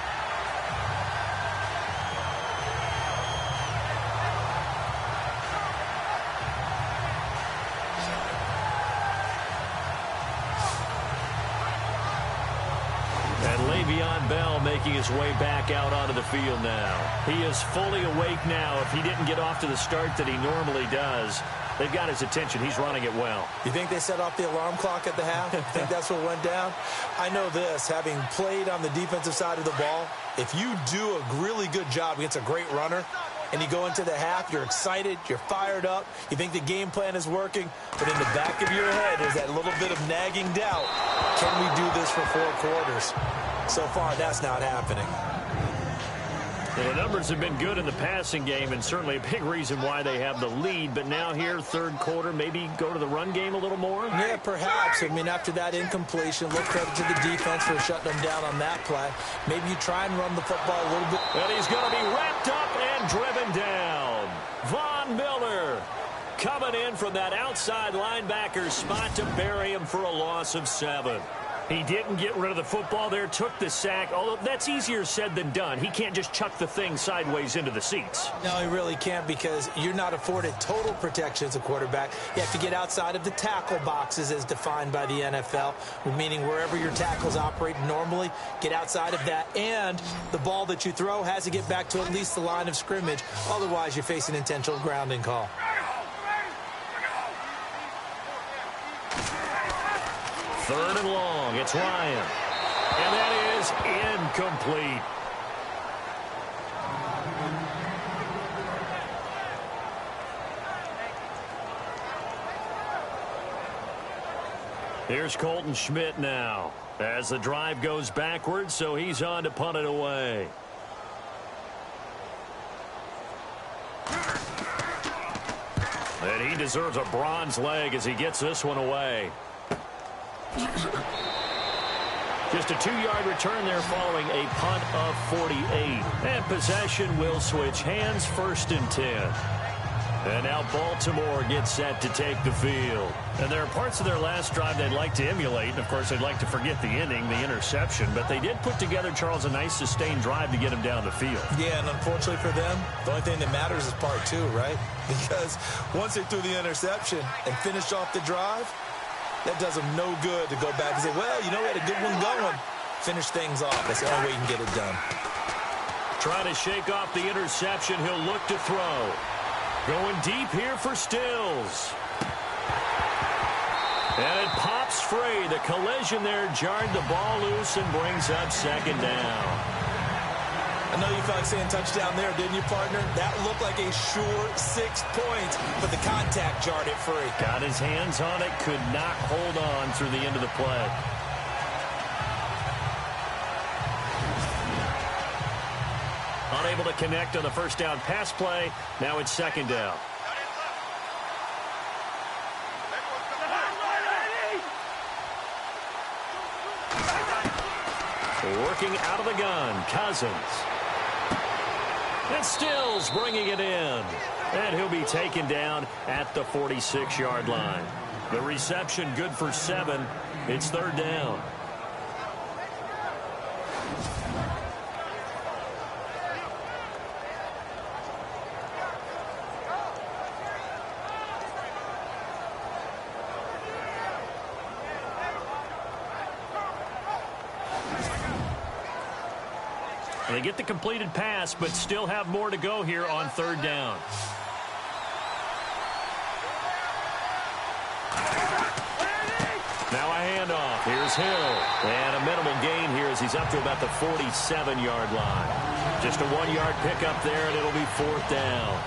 Bell making his way back out onto the field now. He is fully awake now. If he didn't get off to the start that he normally does, they've got his attention. He's running it well. You think they set off the alarm clock at the half? You think that's what went down? I know this, having played on the defensive side of the ball, if you do a really good job against a great runner, and you go into the half, you're excited, you're fired up, you think the game plan is working, but in the back of your head there's that little bit of nagging doubt. Can we do this for 4 quarters? So far, that's not happening. Well, the numbers have been good in the passing game, and certainly a big reason why they have the lead. But now here, third quarter, maybe go to the run game a little more? Yeah, perhaps. I mean, after that incompletion, look credit to the defense for shutting them down on that play. Maybe you try and run the football a little bit. And he's going to be wrapped up and driven down. Von Miller coming in from that outside linebacker spot to bury him for a loss of 7. He didn't get rid of the football there, took the sack. Although that's easier said than done. He can't just chuck the thing sideways into the seats. No, he really can't, because you're not afforded total protection as a quarterback. You have to get outside of the tackle boxes as defined by the NFL, meaning wherever your tackles operate normally, get outside of that. And the ball that you throw has to get back to at least the line of scrimmage. Otherwise, you face an intentional grounding call. Third and long, it's Ryan. And that is incomplete. Here's Colton Schmidt now as the drive goes backwards, so he's on to punt it away. And he deserves a bronze leg as he gets this one away. Just a 2-yard return there following a punt of 48. And possession will switch hands, 1st and 10. And now Baltimore gets set to take the field. And there are parts of their last drive they'd like to emulate. And, of course, they'd like to forget the inning, the interception. But they did put together, Charles, a nice sustained drive to get him down the field. Yeah, and unfortunately for them, the only thing that matters is part two, right? Because once they threw the interception and finished off the drive, that does them no good to go back and say, well, you know, we had a good one going. Finish things off. That's the only way you can get it done. Trying to shake off the interception. He'll look to throw. Going deep here for Stills. And it pops free. The collision there jarred the ball loose and brings up second down. I know you felt like saying touchdown there, didn't you, partner? That looked like a sure 6 points, but the contact jarred it free. Got his hands on it, could not hold on through the end of the play. Unable to connect on the first down pass play. Now it's second down. Working out of the gun, Cousins. And Stills bringing it in. And he'll be taken down at the 46-yard line. The reception good for 7. It's third down. They get the completed pass, but still have more to go here on third down. Now a handoff. Here's Hill. And a minimal gain here as he's up to about the 47-yard line. Just a 1-yard pickup there, and it'll be fourth down.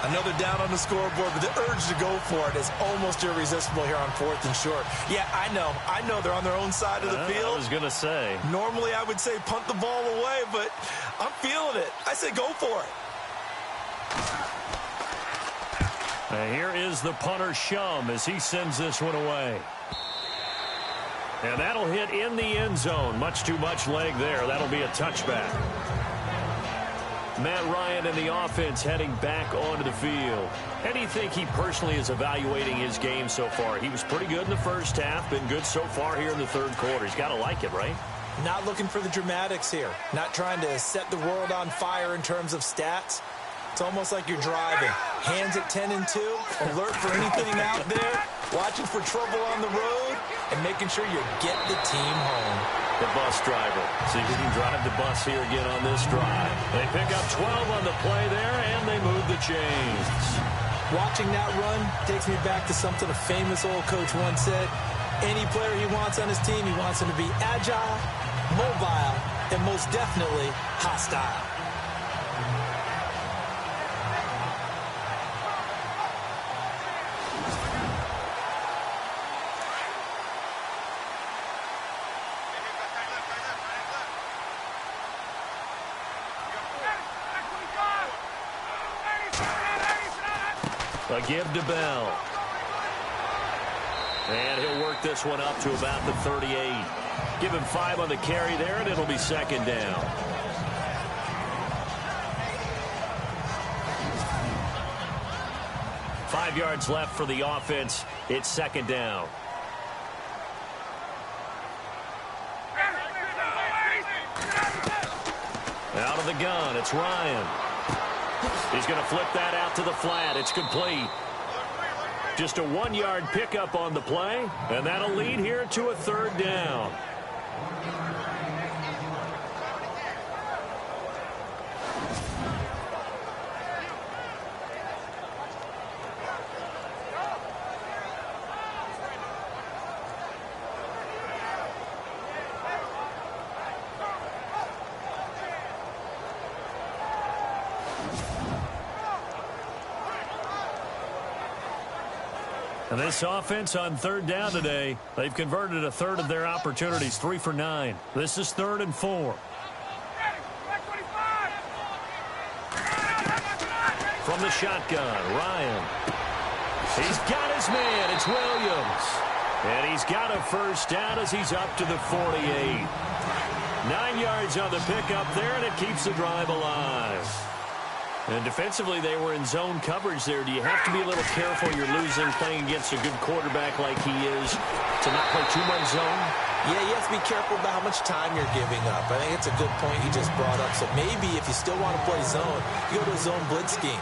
Another down on the scoreboard, but the urge to go for it is almost irresistible here on 4th and short. Yeah, I know they're on their own side of the field. I was going to say. Normally I would say punt the ball away, but I'm feeling it. I say go for it. And here is the punter, Shum, as he sends this one away. And that'll hit in the end zone. Much too much leg there. That'll be a touchback. Matt Ryan and the offense heading back onto the field. How do you think he personally is evaluating his game so far? He was pretty good in the first half, been good so far here in the third quarter. He's got to like it, right? Not looking for the dramatics here. Not trying to set the world on fire in terms of stats. It's almost like you're driving. Hands at 10 and 2, alert for anything out there, watching for trouble on the road, and making sure you get the team home. The bus driver. See if he can drive the bus here again on this drive. They pick up 12 on the play there, and they move the chains. Watching that run takes me back to something a famous old coach once said. Any player he wants on his team, he wants him to be agile, mobile, and most definitely hostile. A give to Bell. And he'll work this one up to about the 38. Give him 5 on the carry there, and it'll be second down. Five yards left for the offense. It's second down. Out of the gun, it's Ryan. He's going to flip that out to the flat. It's complete. Just a 1-yard pickup on the play, and that'll lead here to a third down. And this offense on third down today, they've converted a third of their opportunities, 3 for 9. This is 3rd and 4. From the shotgun, Ryan. He's got his man. It's Williams. And he's got a first down as he's up to the 48. 9 yards on the pickup there, and it keeps the drive alive. And defensively, they were in zone coverage there. Do you have to be a little careful? You're losing, playing against a good quarterback like he is, to not play too much zone? Yeah, you have to be careful about how much time you're giving up. I think it's a good point you just brought up. So maybe if you still want to play zone, you go to a zone blitz scheme.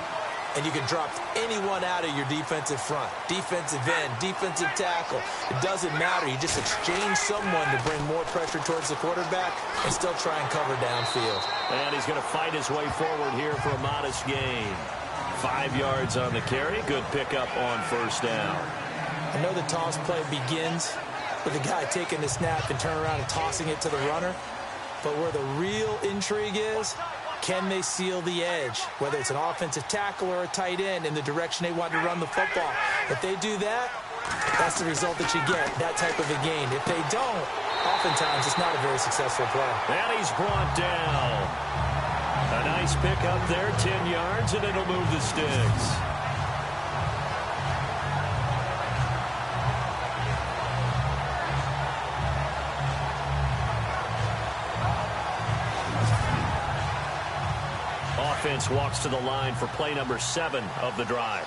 And you can drop anyone out of your defensive front, defensive end, defensive tackle. It doesn't matter. You just exchange someone to bring more pressure towards the quarterback and still try and cover downfield. And he's going to fight his way forward here for a modest gain. 5 yards on the carry. Good pickup on first down. I know the toss play begins with the guy taking the snap and turning around and tossing it to the runner. But where the real intrigue is, can they seal the edge, whether it's an offensive tackle or a tight end, in the direction they want to run the football? If they do that, that's the result that you get, that type of a gain. If they don't, oftentimes it's not a very successful play. And he's brought down. A nice pickup there, 10 yards, and it'll move the sticks. Offense walks to the line for play number 7 of the drive.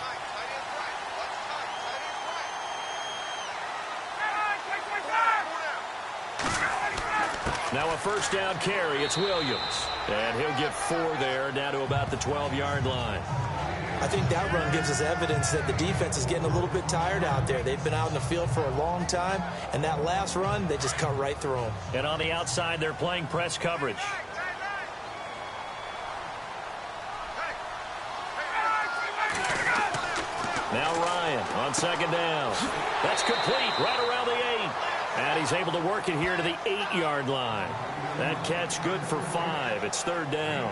Now a first down carry. It's Williams. And he'll get 4 there, down to about the 12-yard line. I think that run gives us evidence that the defense is getting a little bit tired out there. They've been out in the field for a long time, and that last run, they just cut right through them. And on the outside, they're playing press coverage. Now Ryan on second down. That's complete right around the 8. And he's able to work it here to the 8-yard line. That catch good for 5. It's third down.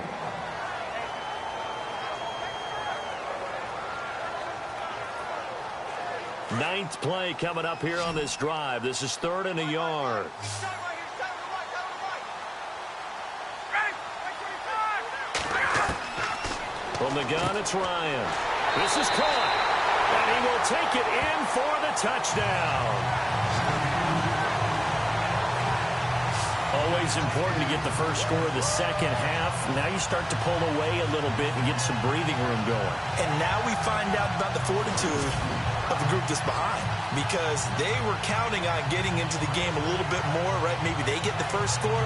Ninth play coming up here on this drive. This is 3rd and a yard. From the gun, it's Ryan. This is caught. And he will take it in for the touchdown. Always important to get the first score of the second half. Now you start to pull away a little bit and get some breathing room going. And now we find out about the fortitude of the group that's behind, because they were counting on getting into the game a little bit more, right? Maybe they get the first score.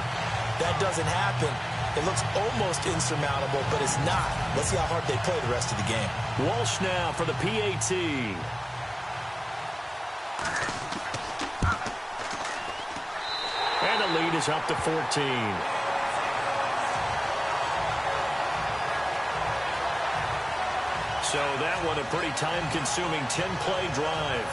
That doesn't happen. It looks almost insurmountable, but it's not. Let's see how hard they play the rest of the game. Walsh now for the PAT. And the lead is up to 14. So that one a pretty time-consuming 10-play drive.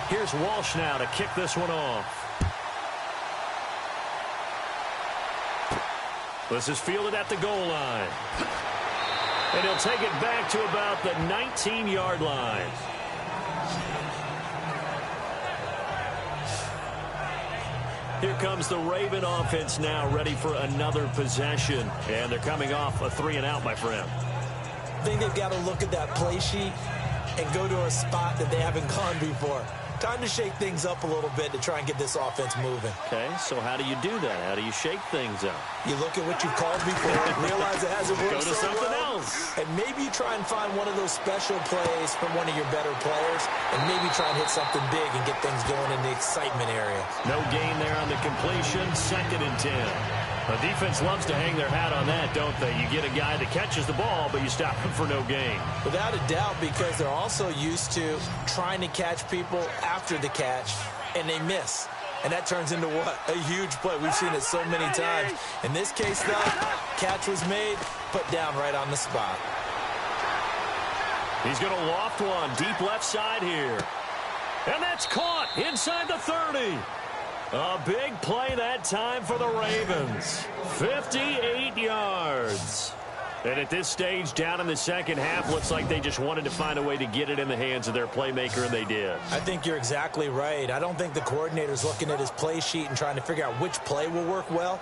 Here's Walsh now to kick this one off. This is fielded at the goal line. And he'll take it back to about the 19-yard line. Here comes the Raven offense now, ready for another possession. And they're coming off a 3-and-out, my friend. I think they've got to look at that play sheet and go to a spot that they haven't gone before. Time to shake things up a little bit to try and get this offense moving. Okay, so how do you do that? How do you shake things up? You look at what you've called before, realize it hasn't worked Go to so something well, else. and maybe you try and find one of those special plays from one of your better players, and maybe try and hit something big and get things going in the excitement area. No gain there on the completion, 2nd and 10. The defense loves to hang their hat on that, don't they? You get a guy that catches the ball, but you stop him for no gain. Without a doubt, because they're also used to trying to catch people after the catch, and they miss. And that turns into what? A huge play. We've seen it so many times. In this case, though, catch was made, put down right on the spot. He's going to loft one deep left side here. And that's caught inside the 30. A big play that time for the Ravens. 58 yards. And at this stage, down in the second half, looks like they just wanted to find a way to get it in the hands of their playmaker, and they did. I think you're exactly right. I don't think the coordinator's looking at his play sheet and trying to figure out which play will work well.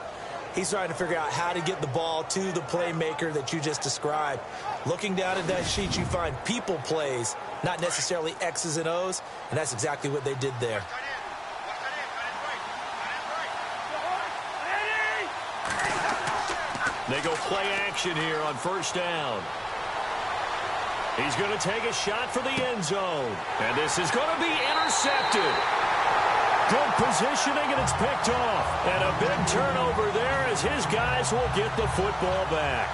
He's trying to figure out how to get the ball to the playmaker that you just described. Looking down at that sheet, you find people plays, not necessarily X's and O's, and that's exactly what they did there. They go play action here on first down. He's going to take a shot for the end zone. And this is going to be intercepted. Good positioning, and it's picked off. And a big turnover there as his guys will get the football back.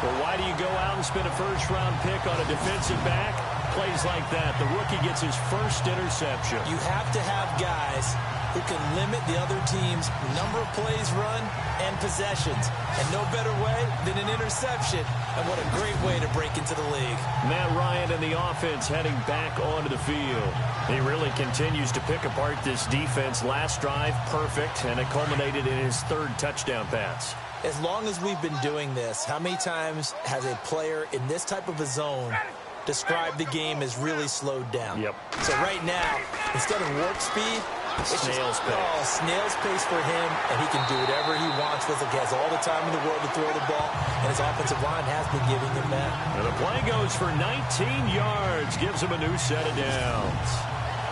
Well, why do you go out and spend a first-round pick on a defensive back? Plays like that. The rookie gets his first interception. You have to have guys who can limit the other team's number of plays run and possessions. And no better way than an interception. And what a great way to break into the league. Matt Ryan and the offense heading back onto the field. He really continues to pick apart this defense. Last drive, perfect, and it culminated in his third touchdown pass. As long as we've been doing this, how many times has a player in this type of a zone described the game as really slowed down? Yep. So right now, instead of warp speed, it's snail's pace. Snail's pace for him, and he can do whatever he wants. Feels like he has all the time in the world to throw the ball, and his offensive line has been giving him that. And the play goes for 19 yards, gives him a new set of downs.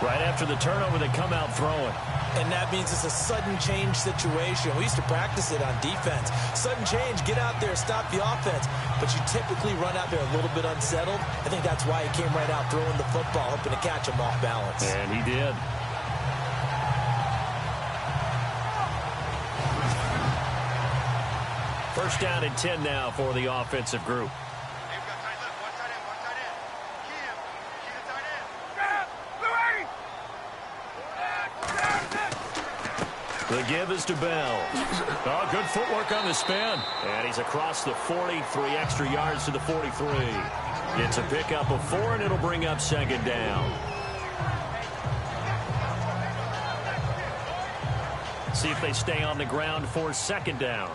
Right after the turnover, they come out throwing. And that means it's a sudden change situation. We used to practice it on defense. Sudden change, get out there, stop the offense. But you typically run out there a little bit unsettled. I think that's why he came right out throwing the football, hoping to catch him off balance. And he did. First down and 10 now for the offensive group. The give is to Bell. Oh, good footwork on the spin. And he's across the 40, 3 extra yards to the 43. It's a pickup of 4, and it'll bring up second down. See if they stay on the ground for second down.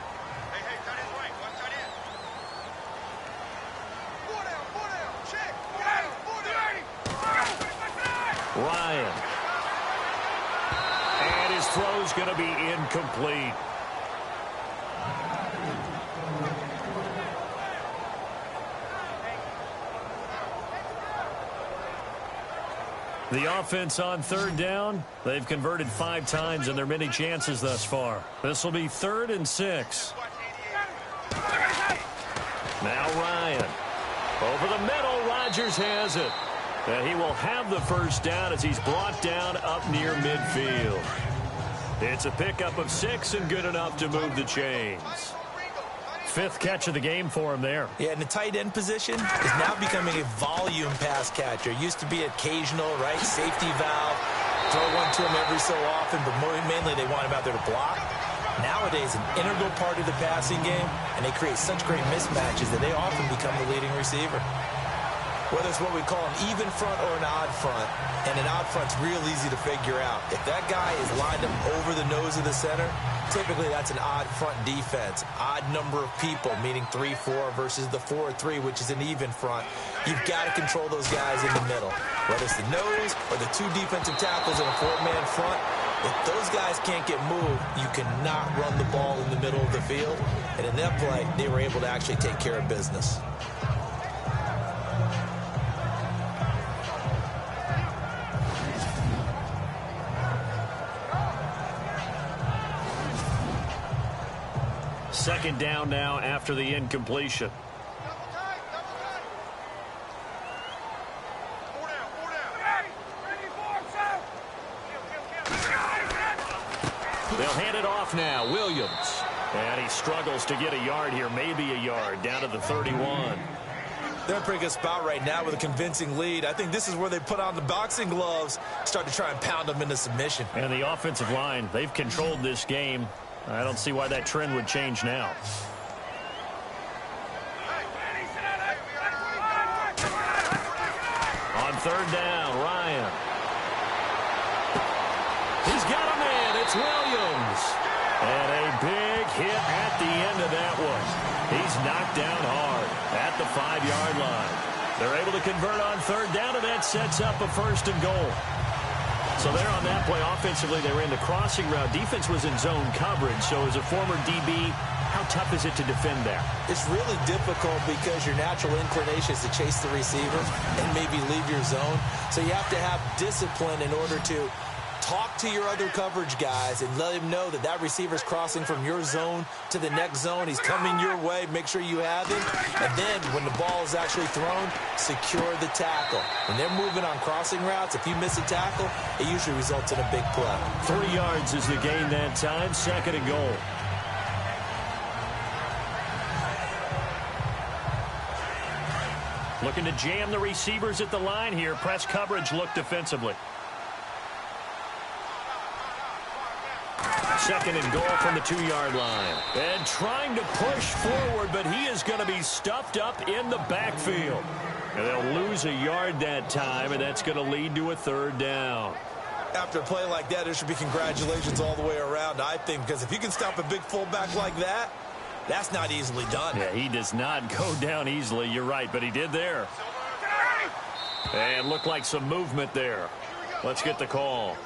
Ryan. And his throw's going to be incomplete. The offense on third down. They've converted 5 times in their many chances thus far. This will be 3rd and 6. Now Ryan. Over the middle, Rodgers has it. And he will have the first down as he's brought down up near midfield. It's a pickup of 6 and good enough to move the chains. 5th catch of the game for him there. Yeah, and the tight end position is now becoming a volume pass catcher. Used to be occasional, right? Safety valve. Throw one to him every so often, but mainly they want him out there to block. Nowadays, an integral part of the passing game, and they create such great mismatches that they often become the leading receiver. Whether it's what we call an even front or an odd front, and an odd front's real easy to figure out. If that guy is lined up over the nose of the center, typically that's an odd front defense. Odd number of people, meaning 3-4 versus the 4-3, which is an even front. You've got to control those guys in the middle. Whether it's the nose or the 2 defensive tackles in a 4-man front, if those guys can't get moved, you cannot run the ball in the middle of the field. And in that play, they were able to actually take care of business. Second down now after the incompletion. They'll hand it off now. Williams. And he struggles to get a yard here, maybe a yard, down to the 31. They're in a pretty good spot right now with a convincing lead. I think this is where they put on the boxing gloves, start to try and pound them into submission. And the offensive line, they've controlled this game. I don't see why that trend would change now. On third down, Ryan. He's got a man. It's Williams. And a big hit at the end of that one. He's knocked down hard at the 5-yard line. They're able to convert on third down, and that sets up a 1st and goal. So there on that play, offensively, they ran the crossing route. Defense was in zone coverage. So as a former DB, how tough is it to defend that? It's really difficult because your natural inclination is to chase the receiver and maybe leave your zone. So you have to have discipline in order to talk to your other coverage guys and let him know that that receiver's crossing from your zone to the next zone. He's coming your way. Make sure you have him. And then when the ball is actually thrown, secure the tackle. When they're moving on crossing routes, if you miss a tackle, it usually results in a big play. 3 yards is the gain that time. 2nd and goal. Looking to jam the receivers at the line here. Press coverage look defensively. 2nd and goal from the 2-yard line. And trying to push forward, but he is going to be stuffed up in the backfield. And they'll lose a yard that time, and that's going to lead to a 3rd down. After a play like that, there should be congratulations all the way around, I think, because if you can stop a big fullback like that, that's not easily done. Yeah, he does not go down easily. You're right, but he did there. And looked like some movement there. Let's get the call.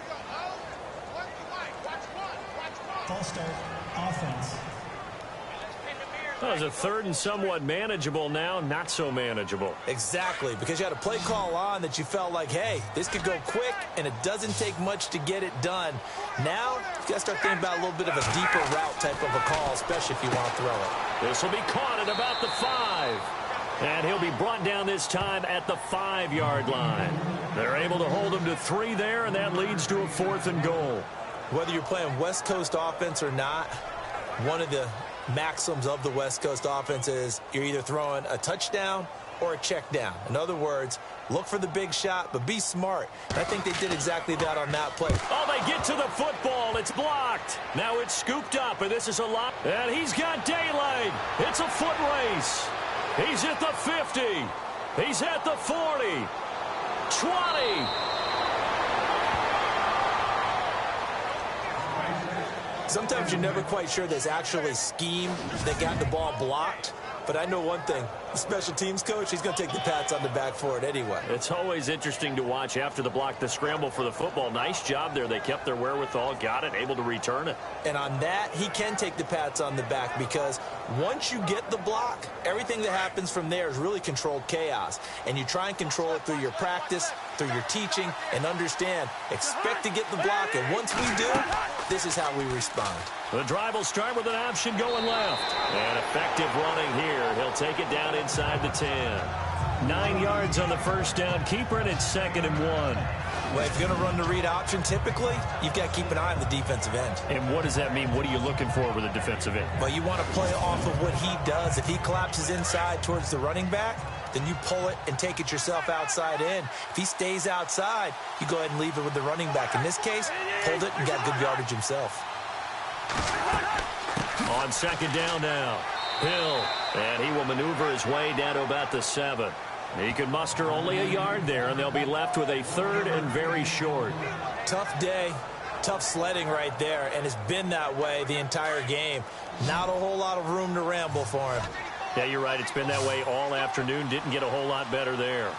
Ball start, offense. That was a 3rd and somewhat manageable, now not so manageable. Exactly, because you had a play call on that you felt like, hey, this could go quick, and it doesn't take much to get it done. Now, you got to start thinking about a little bit of a deeper route type of a call, especially if you want to throw it. This will be caught at about the 5. And he'll be brought down this time at the 5-yard line. They're able to hold him to 3 there, and that leads to a 4th and goal. Whether you're playing West Coast offense or not, one of the maxims of the West Coast offense is you're either throwing a touchdown or a check down. In other words, look for the big shot, but be smart. And I think they did exactly that on that play. Oh, they get to the football. It's blocked. Now it's scooped up, and this is a lot. And he's got daylight. It's a foot race. He's at the 50. He's at the 40. 20. Sometimes you're never quite sure there's actually scheme that got the ball blocked. But I know one thing. The special teams coach, he's going to take the pats on the back for it anyway. It's always interesting to watch after the block, the scramble for the football. Nice job there. They kept their wherewithal, got it, able to return it. And on that, he can take the pats on the back because once you get the block, everything that happens from there is really controlled chaos. And you try and control it through your practice, through your teaching, and understand, expect to get the block. And once we do, this is how we respond. The drive will start with an option going left. And effective running here. He'll take it down inside the 10. 9 yards on the first down. Keeper, and it's 2nd and 1. Well, if you're going to run the read option, typically, you've got to keep an eye on the defensive end. And what does that mean? What are you looking for with a defensive end? Well, you want to play off of what he does. If he collapses inside towards the running back, then you pull it and take it yourself outside in. If he stays outside, you go ahead and leave it with the running back. In this case, pulled it and got good yardage himself. On 2nd down now, Hill, and he will maneuver his way down to about the 7. He can muster only a yard there, and they'll be left with a 3rd and very short. Tough day, tough sledding right there, and it's been that way the entire game. Not a whole lot of room to ramble for him. Yeah, you're right. It's been that way all afternoon. Didn't get a whole lot better there.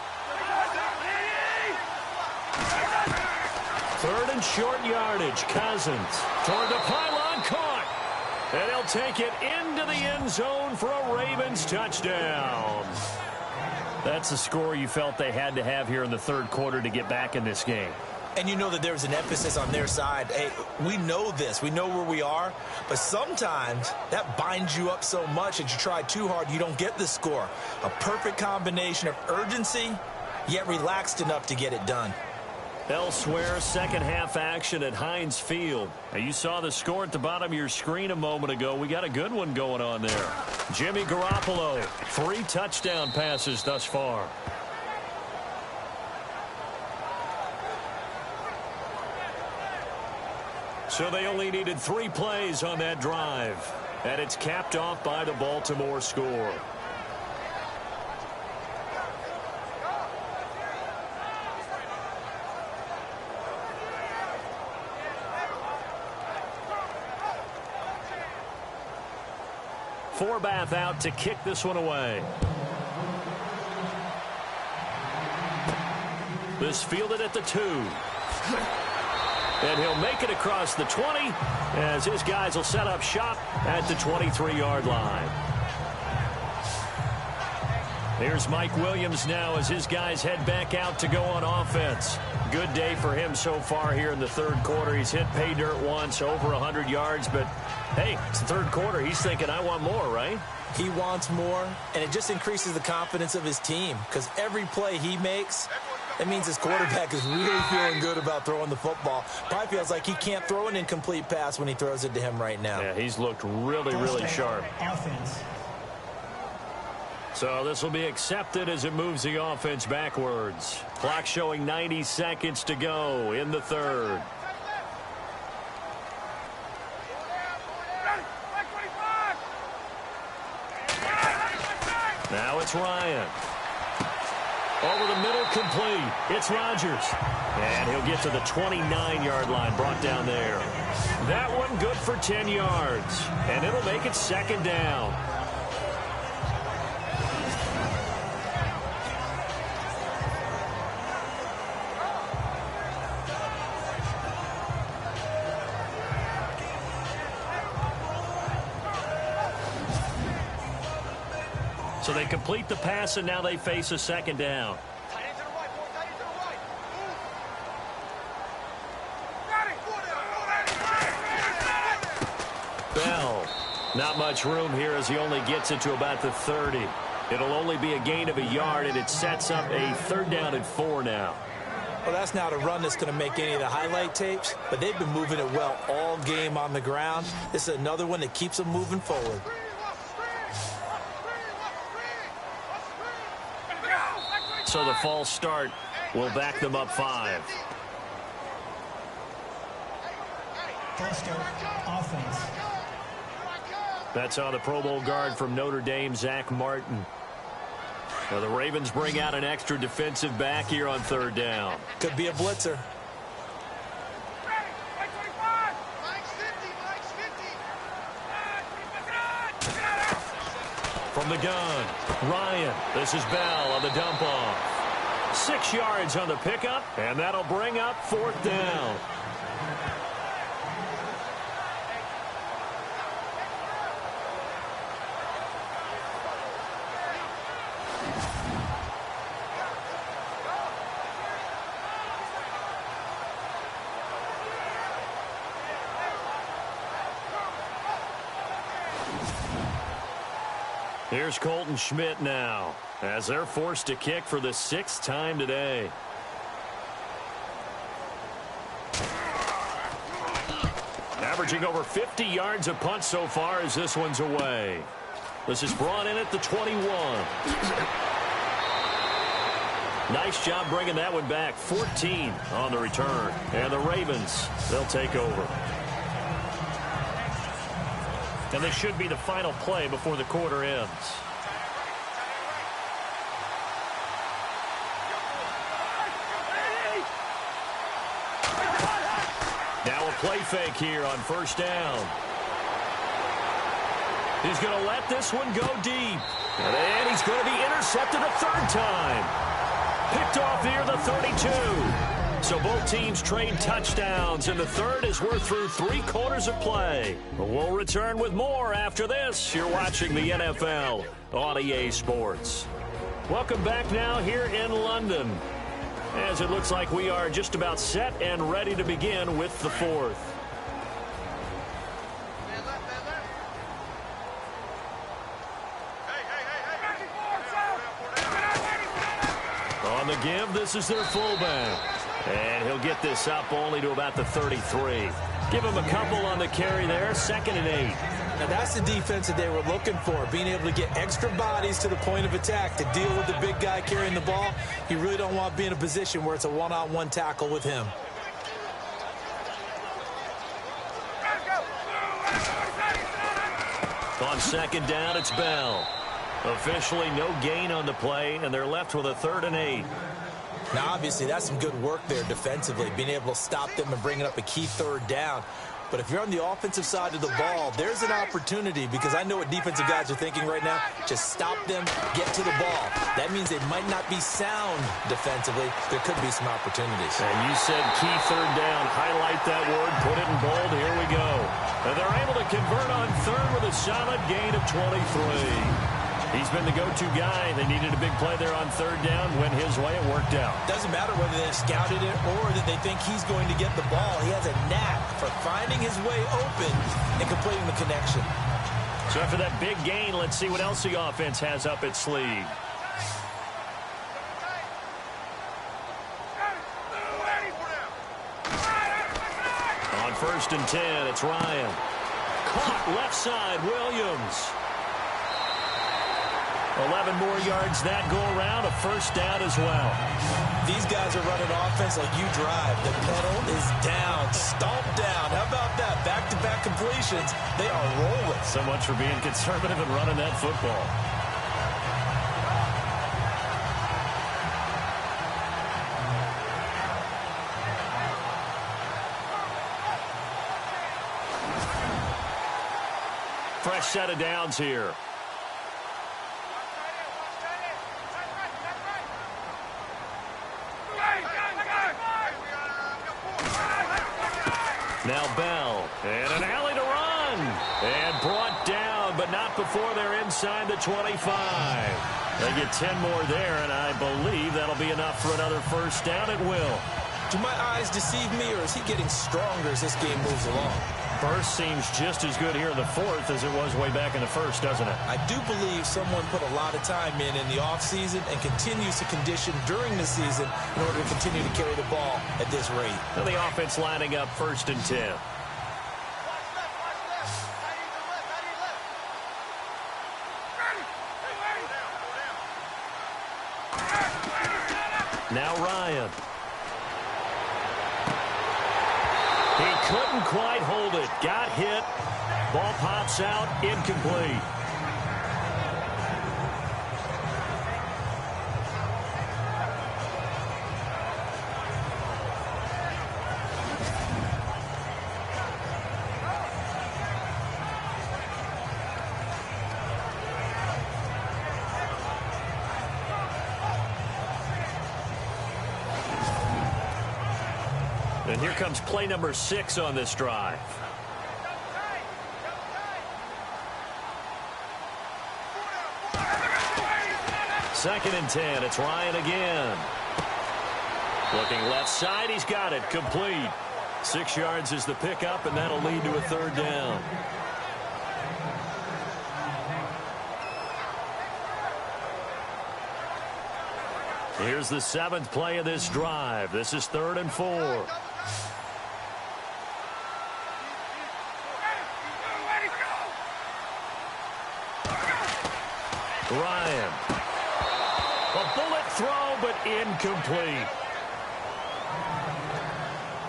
3rd and short yardage. Cousins toward the pylon, caught. And he'll take it into the end zone for a Ravens touchdown. That's the score you felt they had to have here in the 3rd quarter to get back in this game. And you know that there's an emphasis on their side. Hey, we know this. We know where we are. But sometimes that binds you up so much that you try too hard, you don't get the score. A perfect combination of urgency, yet relaxed enough to get it done. Elsewhere, second half action at Heinz Field. Now, you saw the score at the bottom of your screen a moment ago. We got a good one going on there. Jimmy Garoppolo, 3 touchdown passes thus far. So they only needed 3 plays on that drive. And it's capped off by the Baltimore score. Forbath out to kick this one away. This fielded at the 2. And he'll make it across the 20 as his guys will set up shop at the 23-yard line. Here's Mike Williams now as his guys head back out to go on offense. Good day for him so far here in the third quarter. He's hit pay dirt once, over 100 yards, but hey, it's the third quarter. He's thinking, I want more, right? He wants more, and it just increases the confidence of his team because every play he makes, it means his quarterback is really feeling good about throwing the football. Probably feels like he can't throw an incomplete pass when he throws it to him right now. Yeah, he's looked really sharp. Offense. So this will be accepted as it moves the offense backwards. Clock showing 90 seconds to go in the third. Now it's Ryan. Over the middle, complete. It's Rodgers. And he'll get to the 29-yard line, brought down there. That one good for 10 yards. And it'll make it second down. So they complete the pass, and now they face a second down. Bell, not much room here as he only gets it to about the 30. It'll only be a gain of a yard, and it sets up a third down and 4 now. Well, that's not a run that's going to make any of the highlight tapes, but they've been moving it well all game on the ground. This is another one that keeps them moving forward. So the false start will back them up 5. False start. Offense. That's on the Pro Bowl guard from Notre Dame, Zach Martin. Now the Ravens bring out an extra defensive back here on third down. Could be a blitzer. From the gun, Ryan. This is Bell on the dump off. 6 yards on the pickup, and that'll bring up fourth down. Here's Colton Schmidt now, as they're forced to kick for the 6th time today. Averaging over 50 yards a punt so far as this one's away. This is brought in at the 21. Nice job bringing that one back. 14 on the return. And the Ravens, they'll take over. And this should be the final play before the quarter ends. Now a play fake here on first down. He's going to let this one go deep. And he's going to be intercepted a third time. Picked off near the 32. So both teams trade touchdowns, and the third as we're through 3 quarters of play. We'll return with more after this. You're watching the NFL on EA Sports. Welcome back now here in London, as it looks like we are just about set and ready to begin with the fourth. On the give, this is their fullback. And he'll get this up only to about the 33. Give him a couple on the carry there, 2nd and 8. Now that's the defense that they were looking for, being able to get extra bodies to the point of attack to deal with the big guy carrying the ball. You really don't want to be in a position where it's a one-on-one tackle with him. On 2nd down, it's Bell. Officially no gain on the play, and they're left with a 3rd and 8. Now, obviously, that's some good work there defensively, being able to stop them and bringing up a key 3rd down. But if you're on the offensive side of the ball, there's an opportunity, because I know what defensive guys are thinking right now. Just stop them, get to the ball. That means they might not be sound defensively. There could be some opportunities. And you said key third down. Highlight that word. Put it in bold. Here we go. And they're able to convert on third with a solid gain of 23. He's been the go-to guy. They needed a big play there on third down. Went his way. It worked out. Doesn't matter whether they scouted it or that they think he's going to get the ball. He has a knack for finding his way open and completing the connection. So after that big gain, let's see what else the offense has up its sleeve. On 1st and 10, it's Ryan. Caught left side, Williams. 11 more yards that go around, a first down as well. These guys are running offense like you drive. The pedal is down, stomped down. How about that? Back-to-back completions. They are rolling. So much for being conservative and running that football. Fresh set of downs here. Now Bell, and an alley to run, and brought down, but not before they're inside the 25. They get 10 more there, and I believe that'll be enough for another first down. It will. Do my eyes deceive me, or is he getting stronger as this game moves along? Burst seems just as good here in the fourth as it was way back in the first, doesn't it? I do believe someone put a lot of time in the offseason and continues to condition during the season in order to continue to carry the ball at this rate. And the offense lining up 1st and 10. Now Ryan. He couldn't quite hold it. Got hit. Ball pops out. Incomplete. And here comes play number 6 on this drive. Second and 10. It's Ryan again. Looking left side. He's got it. Complete. 6 yards is the pickup, and that'll lead to a third down. Here's the 7th play of this drive. This is 3rd and 4. Ryan. A bullet throw, but incomplete.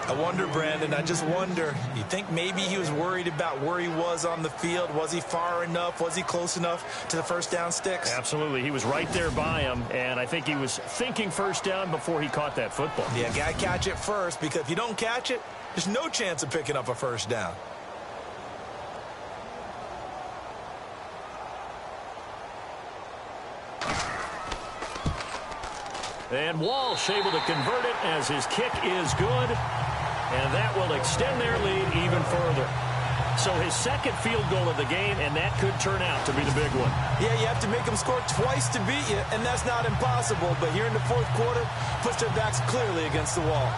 I wonder, Brandon, I just wonder, you think maybe he was worried about where he was on the field? Was he far enough? Was he close enough to the first down sticks? Absolutely. He was right there by him, and I think he was thinking first down before he caught that football. Yeah, got to catch it first, because if you don't catch it, there's no chance of picking up a first down. And Walsh able to convert it as his kick is good. And that will extend their lead even further. So his second field goal of the game, and that could turn out to be the big one. Yeah, you have to make them score twice to beat you, and that's not impossible. But here in the fourth quarter, push their backs clearly against the wall.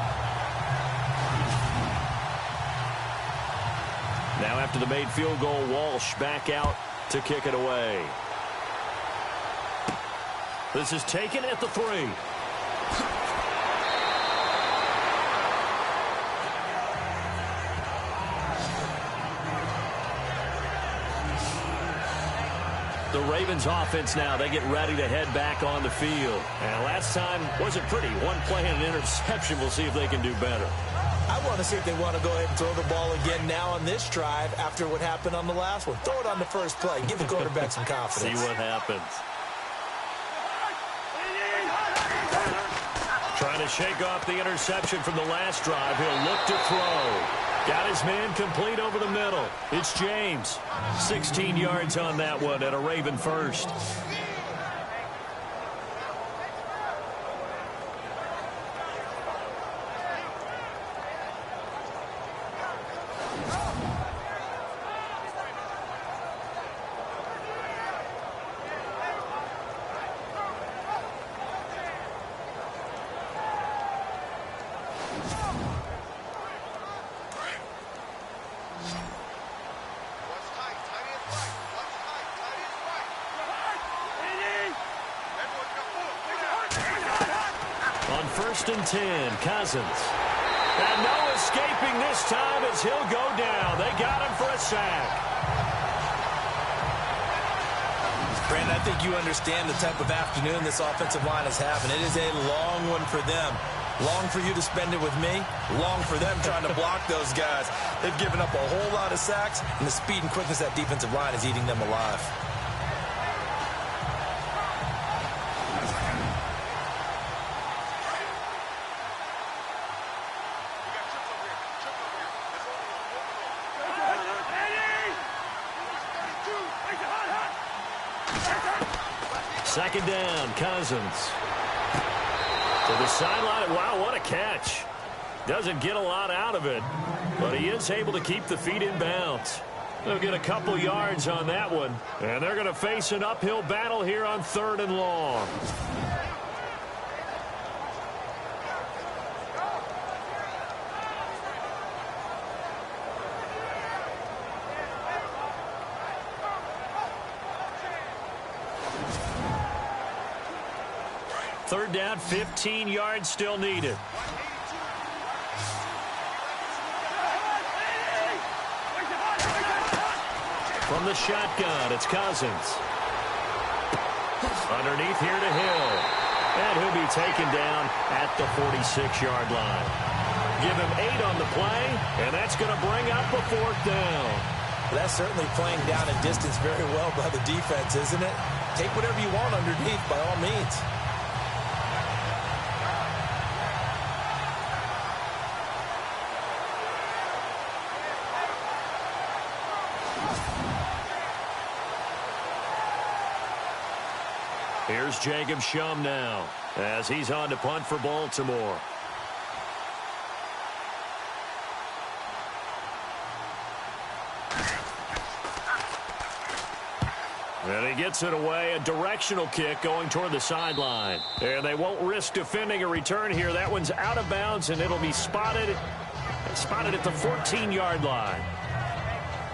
Now after the made field goal, Walsh back out to kick it away. This is taken at the 3. The Ravens offense now, they get ready to head back on the field. And last time wasn't pretty. One play and an interception. We'll see if they can do better. I want to see if they want to go ahead and throw the ball again now on this drive after what happened on the last one. Throw it on the first play. Give the quarterback some confidence. See what happens. Trying to shake off the interception from the last drive. He'll look to throw. Got his man complete over the middle. It's James. 16 yards on that one at a Raven first. On 1st and 10, Cousins. And no escaping this time as he'll go down. They got him for a sack. Brandon, I think you understand the type of afternoon this offensive line is having. It is a long one for them. Long for you to spend it with me. Long for them trying to block those guys. They've given up a whole lot of sacks, and the speed and quickness of that defensive line is eating them alive. Second down, Cousins. To the sideline. Wow, what a catch. Doesn't get a lot out of it, but he is able to keep the feet in bounds. They'll get a couple yards on that one, and they're going to face an uphill battle here on 3rd and long. Third down, 15 yards still needed. From the shotgun, it's Cousins. Underneath here to Hill. And he'll be taken down at the 46-yard line. Give him 8 on the play, and that's going to bring up a 4th down. That's certainly playing down a distance very well by the defense, isn't it? Take whatever you want underneath by all means. Here's Jacob Shum now as he's on to punt for Baltimore. And he gets it away, a directional kick going toward the sideline. And they won't risk defending a return here. That one's out of bounds, and it'll be spotted at the 14-yard line.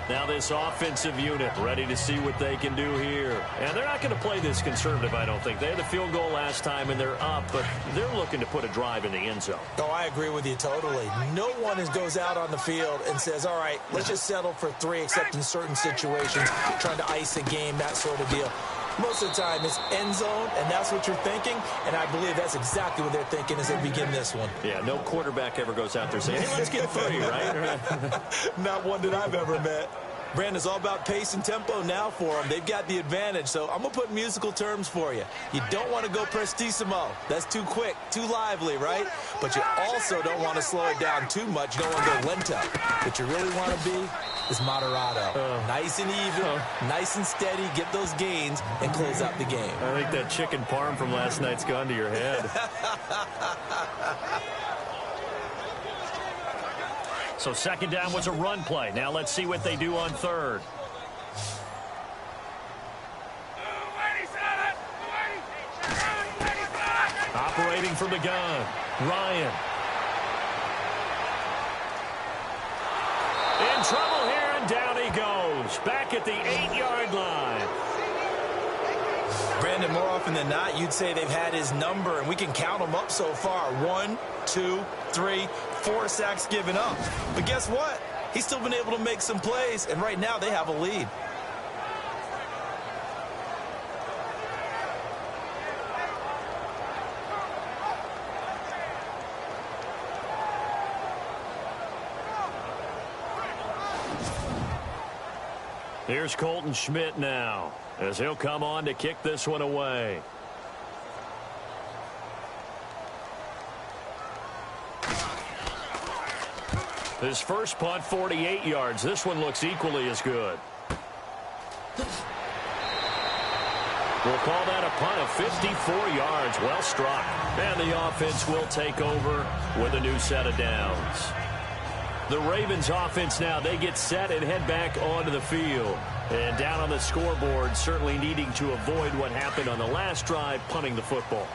Now this offensive unit ready to see what they can do here. And they're not going to play this conservative, I don't think. They had the field goal last time, and they're up, but they're looking to put a drive in the end zone. Oh, I agree with you totally. No one goes out on the field and says, all right, let's just settle for 3, except in certain situations, trying to ice a game, that sort of deal. Most of the time, it's end zone, and that's what you're thinking, and I believe that's exactly what they're thinking as they begin this one. Yeah, no quarterback ever goes out there saying, hey, let's get 3, right? Not one that I've ever met. Brandon's all about pace and tempo now for them. They've got the advantage, so I'm going to put musical terms for you. You don't want to go prestissimo. That's too quick, too lively, right? But you also don't want to slow it down too much. You don't want to go lento. What you really want to be is moderato. Nice and even, nice and steady, get those gains, and close out the game. I think that chicken parm from last night's gone to your head. So second down was a run play. Now let's see what they do on 3rd. Operating from the gun, Ryan. In trouble here, and down he goes. Back at the 8-yard line. Brandon, more often than not, you'd say they've had his number, and we can count them up so far. 1, 2, 3, 4 sacks given up. But guess what? He's still been able to make some plays, and right now they have a lead. Here's Colton Schmidt now, as he'll come on to kick this one away. His first punt, 48 yards. This one looks equally as good. We'll call that a punt of 54 yards. Well struck. And the offense will take over with a new set of downs. The Ravens offense now, they get set and head back onto the field. And down on the scoreboard, certainly needing to avoid what happened on the last drive, punting the football.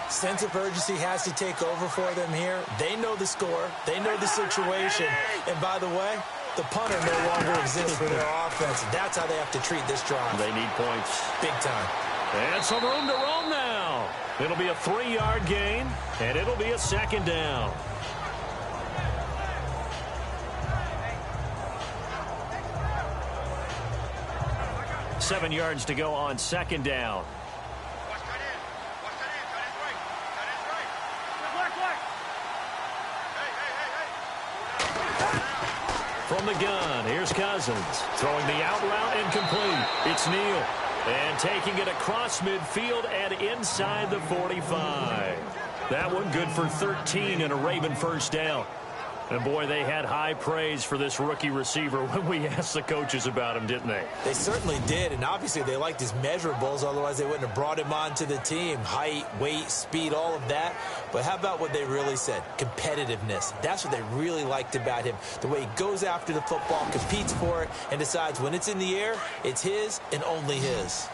Sense of urgency has to take over for them here. They know the score. They know the situation. And by the way, the punter no longer exists for their offense. That's how they have to treat this drive. They need points. Big time. And some room to roam now. It'll be a 3-yard gain, and it'll be a second down. Seven yards to go on second down. From the gun, here's Cousins. Throwing the out route incomplete. It's Neal. And taking it across midfield and inside the 45. That one good for 13 and a Raven first down. And, boy, they had high praise for this rookie receiver when we asked the coaches about him, didn't they? They certainly did, and obviously they liked his measurables. Otherwise, they wouldn't have brought him onto the team. Height, weight, speed, all of that. But how about what they really said? Competitiveness. That's what they really liked about him. The way he goes after the football, competes for it, and decides when it's in the air, it's his and only his.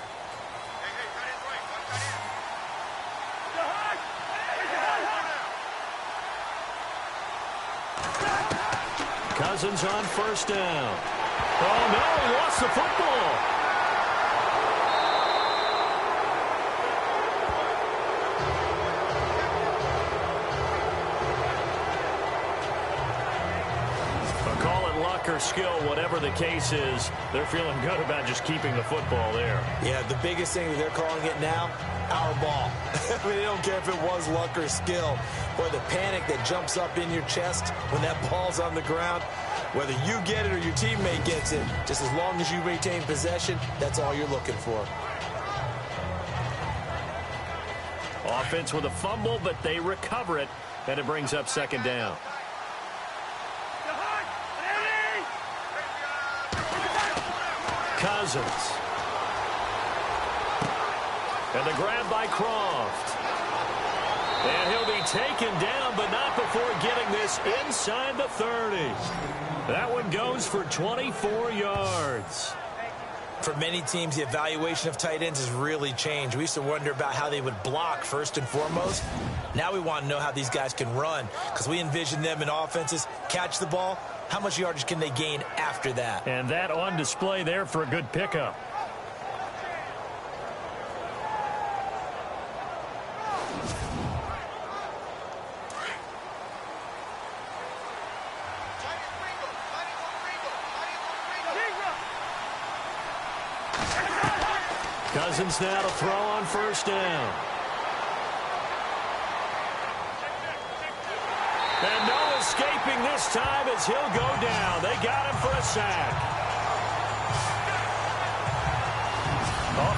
Cousins on first down. Oh, no, he lost the football. Call it luck or skill, whatever the case is, they're feeling good about just keeping the football there. Yeah, the biggest thing that they're calling it now, our ball. I mean, they don't care if it was luck or skill. Or the panic that jumps up in your chest when that ball's on the ground. Whether you get it or your teammate gets it, just as long as you retain possession, that's all you're looking for. Offense with a fumble, but they recover it, and it brings up second down. Cousins. And the grab by Croft. And he'll be taken down, but not before getting this inside the 30. That one goes for 24 yards. For many teams, the evaluation of tight ends has really changed. We used to wonder about how they would block first and foremost. Now we want to know how these guys can run, because we envision them in offenses catch the ball. How much yardage can they gain after that? And that on display there for a good pickup. Cousins now to throw on first down. And no escaping this time as he'll go down. They got him for a sack.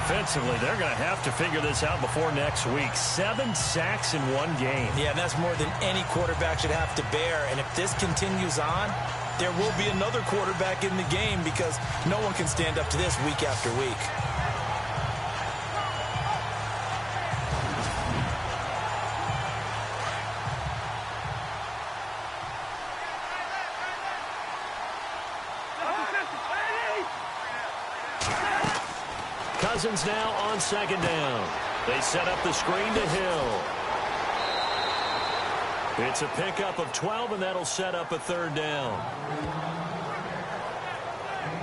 Offensively, they're going to have to figure this out before next week. 7 sacks in one game. Yeah, and that's more than any quarterback should have to bear. And if this continues on, there will be another quarterback in the game, because no one can stand up to this week after week. Cousins now on second down. They set up the screen to Hill. It's a pickup of 12, and that'll set up a third down.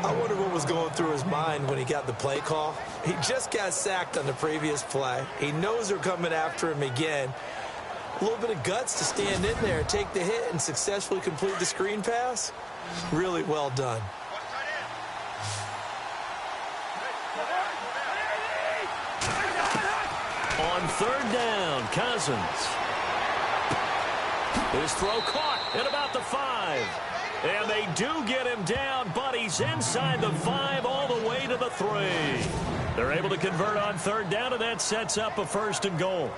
I wonder what was going through his mind when he got the play call. He just got sacked on the previous play. He knows they're coming after him again. A little bit of guts to stand in there, take the hit, and successfully complete the screen pass. Really well done. On third down, Cousins. His throw caught at about the 5. And they do get him down, but he's inside the 5 all the way to the 3. They're able to convert on third down, and that sets up a 1st and goal.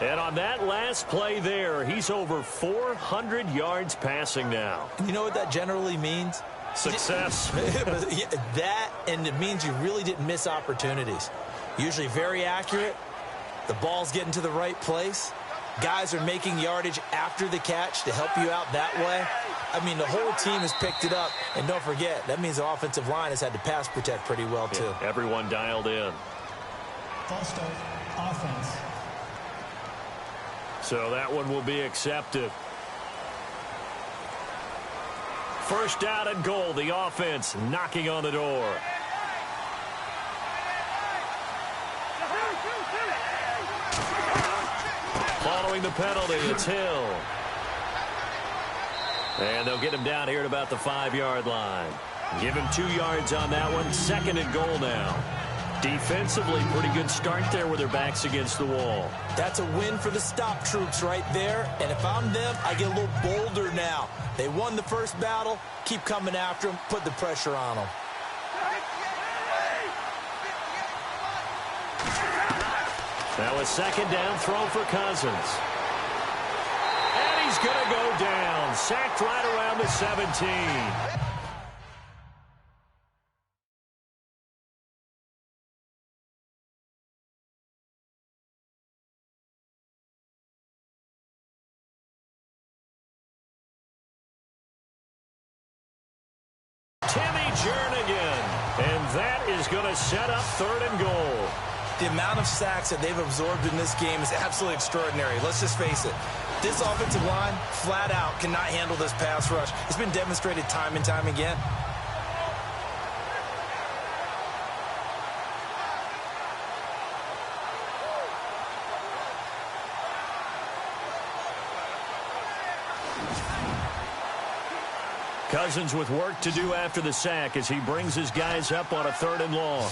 And on that last play there, he's over 400 yards passing now. You know what that generally means? Success. That, and it means you really didn't miss opportunities. Usually very accurate. The ball's getting to the right place. Guys are making yardage after the catch to help you out that way. I mean, the whole team has picked it up. And don't forget, that means the offensive line has had to pass protect pretty well, too. Yeah, everyone dialed in. False start, offense. So that one will be accepted. First down and goal. The offense knocking on the door. Following the penalty, it's Hill. And they'll get him down here at about the 5-yard line. Give him 2 yards on that one. Second and goal now. Defensively, pretty good start there with their backs against the wall. That's a win for the stop troops right there. And if I'm them, I get a little bolder now. They won the first battle. Keep coming after them. Put the pressure on them. Now a second down throw for Cousins. And he's going to go down. Sacked right around the 17. Timmy Jernigan. And that is going to set up third and goal. The amount of sacks that they've absorbed in this game is absolutely extraordinary. Let's just face it. This offensive line, flat out, cannot handle this pass rush. It's been demonstrated time and time again. Cousins with work to do after the sack as he brings his guys up on a third and long.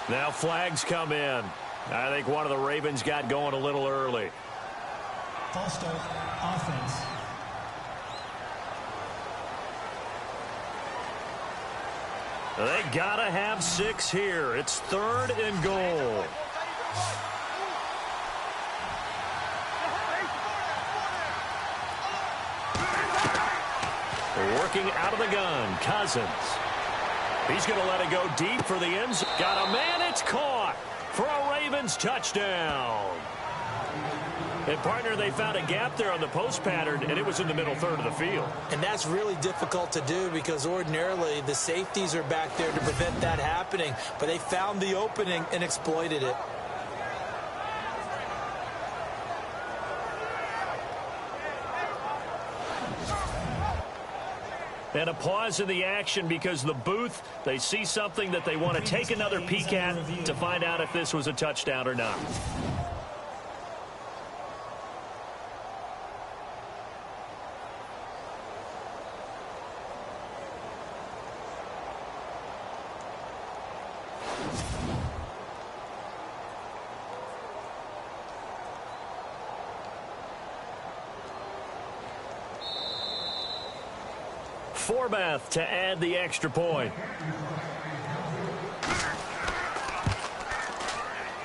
Now flags come in. I think one of the Ravens got going a little early. False start, offense. They gotta have 6 here. It's third and goal. Working out of the gun, Cousins. He's going to let it go deep for the end zone. Got a man, it's caught for a Ravens touchdown. And, partner, they found a gap there on the post pattern, and it was in the middle third of the field. And that's really difficult to do because ordinarily the safeties are back there to prevent that happening. But they found the opening and exploited it. And a pause in the action because the booth, they see something that they want to take another peek at to find out if this was a touchdown or not. Forbath to add the extra point.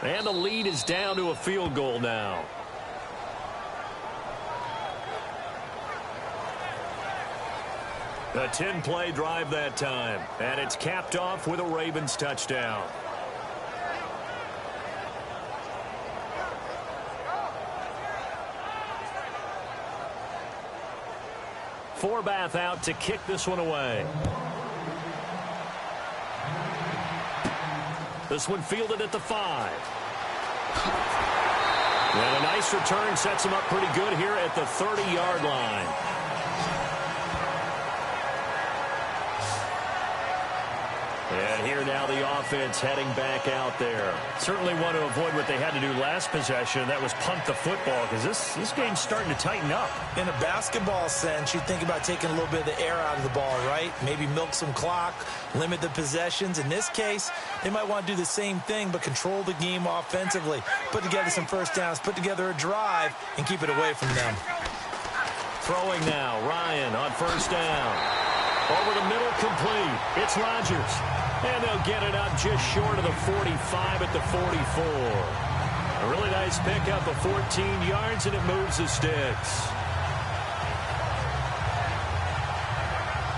And the lead is down to a field goal now. A 10-play drive that time. And it's capped off with a Ravens touchdown. Forbath out to kick this one away. This one fielded at the 5. And a nice return sets him up pretty good here at the 30-yard line. And here now the offense heading back out there. Certainly want to avoid what they had to do last possession. That was punt the football because this game's starting to tighten up. In a basketball sense, you think about taking a little bit of the air out of the ball, right? Maybe milk some clock, limit the possessions. In this case, they might want to do the same thing but control the game offensively. Put together some first downs, put together a drive, and keep it away from them. Throwing now, Ryan on first down. Over the middle, complete. It's Rodgers. And they'll get it up just short of the 45 at the 44. A really nice pickup of 14 yards, and it moves the sticks.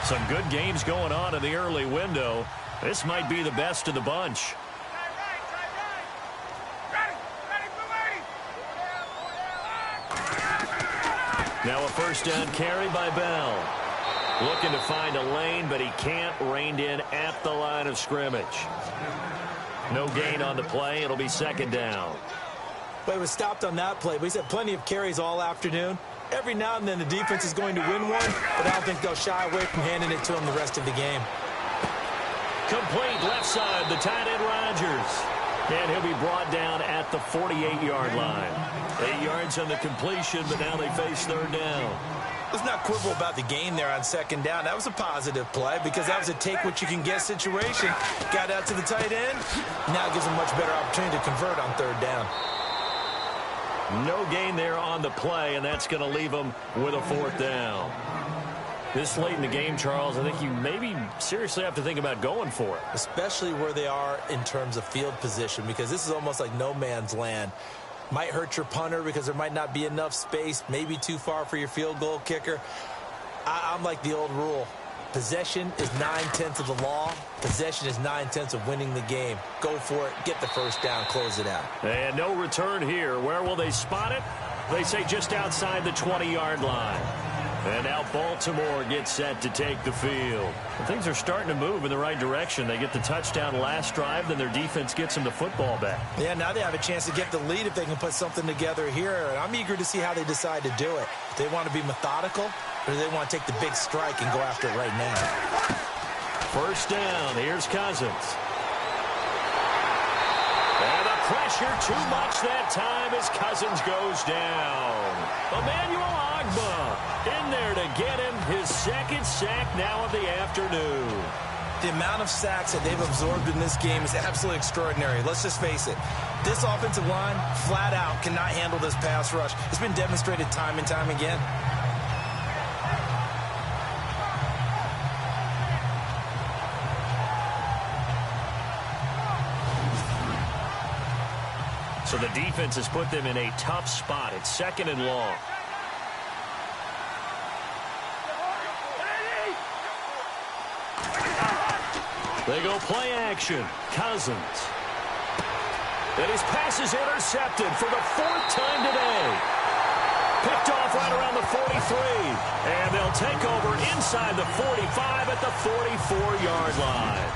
Some good games going on in the early window. This might be the best of the bunch. Now a first down carry by Bell. Looking to find a lane, but he can't. Reined in at the line of scrimmage. No gain on the play. It'll be second down. But it was stopped on that play. But he's had plenty of carries all afternoon. Every now and then the defense is going to win one, but I don't think they'll shy away from handing it to him the rest of the game. Complete left side, the tight end Rodgers. And he'll be brought down at the 48-yard line. 8 yards on the completion, but now they face third down. Let's not quibble about the gain there on second down. That was a positive play because that was a take-what-you-can-get situation. Got out to the tight end. Now it gives him a much better opportunity to convert on third down. No gain there on the play, and that's going to leave him with a fourth down. This late in the game, Charles, I think you maybe seriously have to think about going for it. Especially where they are in terms of field position, because this is almost like no man's land. Might hurt your punter because there might not be enough space, maybe too far for your field goal kicker. I'm like the old rule. Possession is 9/10 of the law. Possession is 9/10 of winning the game. Go for it. Get the first down. Close it out. And no return here. Where will they spot it? They say just outside the 20-yard line. And now Baltimore gets set to take the field. Well, things are starting to move in the right direction. They get the touchdown last drive, then their defense gets them the football back. Yeah, now they have a chance to get the lead if they can put something together here. And I'm eager to see how they decide to do it. Do they want to be methodical, or do they want to take the big strike and go after it right now? First down. Here's Cousins. And the pressure too much that time as Cousins goes down. Emmanuel Ogbah in there to get him his second sack now of the afternoon. The amount of sacks that they've absorbed in this game is absolutely extraordinary. Let's just face it. This offensive line, flat out, cannot handle this pass rush. It's been demonstrated time and time again. So the defense has put them in a tough spot. It's second and long. They go play action. Cousins. And his pass is intercepted for the fourth time today. Picked off right around the 43. And they'll take over inside the 45 at the 44-yard line.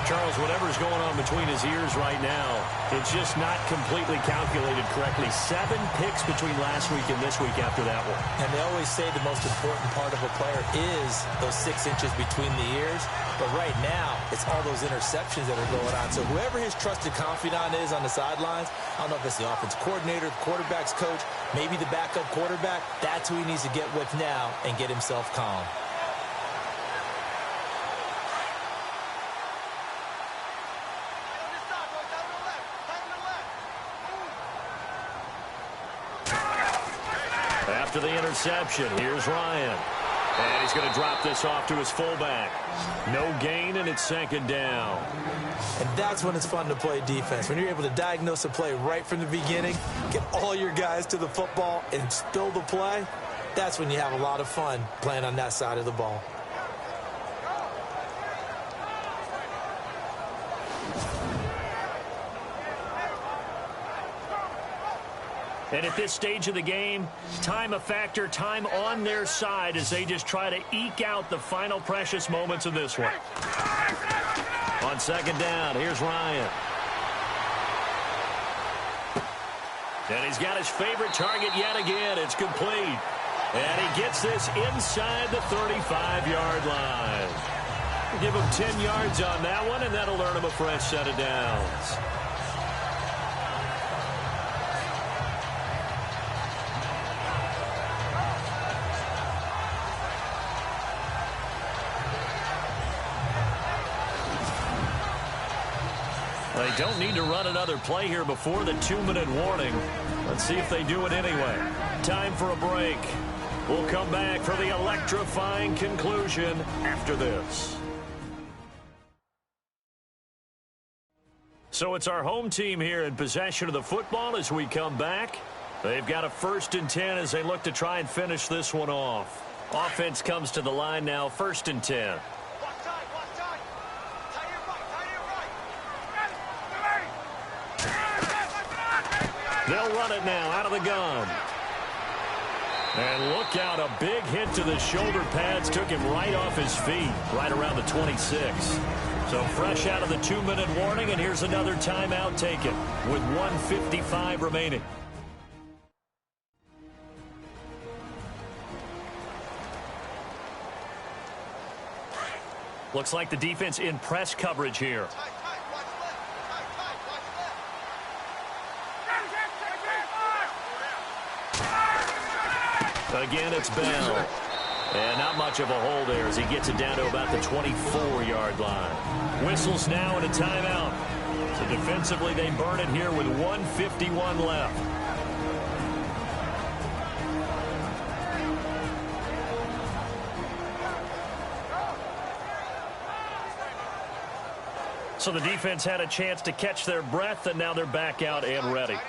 Charles, whatever's going on between his ears right now, it's just not completely calculated correctly. 7 picks between last week and this week after that one. And they always say the most important part of a player is those 6 inches between the ears. But right now, it's all those interceptions that are going on. So whoever his trusted confidant is on the sidelines, I don't know if it's the offense coordinator, the quarterback's coach, maybe the backup quarterback, that's who he needs to get with now and get himself calm. After the interception, here's Ryan. And he's going to drop this off to his fullback. No gain, and it's second down. And that's when it's fun to play defense. When you're able to diagnose a play right from the beginning, get all your guys to the football, and spill the play, that's when you have a lot of fun playing on that side of the ball. And at this stage of the game, time a factor, time on their side as they just try to eke out the final precious moments of this one. On second down, here's Ryan. And he's got his favorite target yet again. It's complete. And he gets this inside the 35-yard line. Give him 10 yards on that one, and that'll earn him a fresh set of downs. They don't need to run another play here before the 2-minute warning. Let's see if they do it anyway. Time for a break. We'll come back for the electrifying conclusion after this. So it's our home team here in possession of the football as we come back. They've got a 1st and 10 as they look to try and finish this one off. Offense comes to the line now, 1st and 10. They'll run it now out of the gun. And look out, a big hit to the shoulder pads took him right off his feet, right around the 26. So fresh out of the 2-minute warning, and here's another timeout taken with 1:55 remaining. Looks like the defense in press coverage here. Again, it's Bell. And not much of a hole there as he gets it down to about the 24-yard line. Whistles now and a timeout. So defensively, they burn it here with 1:51 left. So the defense had a chance to catch their breath, and now they're back out and ready.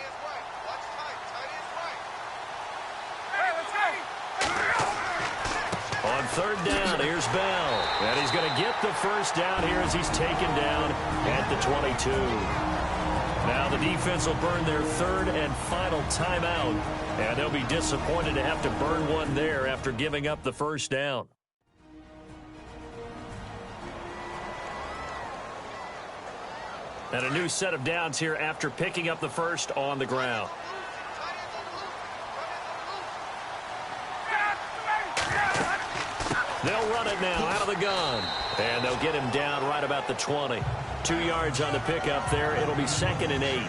On 3rd down, here's Bell. And he's going to get the 1st down here as he's taken down at the 22. Now the defense will burn their 3rd and final timeout. And they'll be disappointed to have to burn one there after giving up the 1st down. And a new set of downs here after picking up the 1st on the ground. They'll run it now out of the gun. And they'll get him down right about the 20. 2 yards on the pickup there. It'll be 2nd and 8.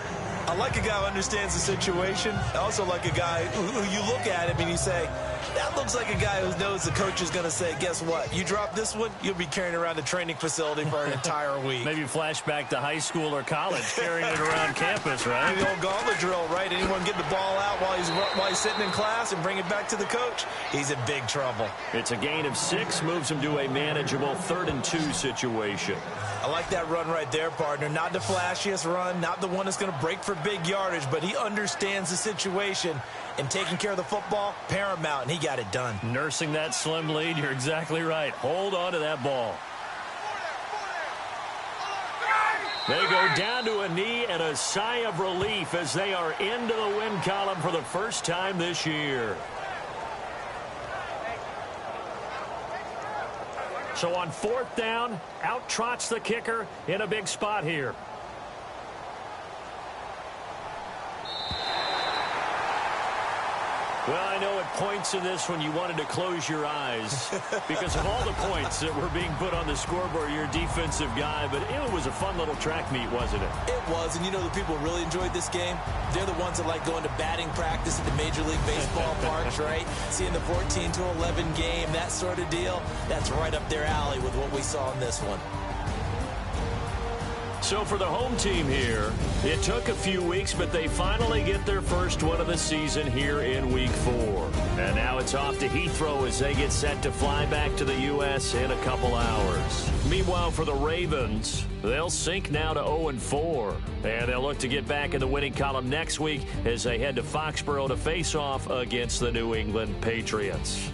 I like a guy who understands the situation. I also like a guy who you look at him and you say, that looks like a guy who knows the coach is going to say, guess what? You drop this one, you'll be carrying around the training facility for an entire week. Maybe flashback to high school or college, carrying it around campus, right? The old gauntlet drill, right? Anyone get the ball out while he's sitting in class and bring it back to the coach? He's in big trouble. It's a gain of 6, moves him to a manageable 3rd and 2 situation. I like that run right there, partner. Not the flashiest run, not the one that's going to break for big yardage, but he understands the situation, and taking care of the football, paramount, and he got it done. Nursing that slim lead, you're exactly right. Hold on to that ball. They go down to a knee and a sigh of relief as they are into the win column for the first time this year. So on 4th down, out trots the kicker in a big spot here. Well, I know at points in this when you wanted to close your eyes because of all the points that were being put on the scoreboard, you're a defensive guy, but it was a fun little track meet, wasn't it? It was, and you know the people who really enjoyed this game? They're the ones that like going to batting practice at the Major League Baseball parks, right? Seeing the 14-11 game, that sort of deal, that's right up their alley with what we saw in this one. So for the home team here, it took a few weeks, but they finally get their first one of the season here in Week 4. And now it's off to Heathrow as they get set to fly back to the U.S. in a couple hours. Meanwhile, for the Ravens, they'll sink now to 0-4. And they'll look to get back in the winning column next week as they head to Foxborough to face off against the New England Patriots.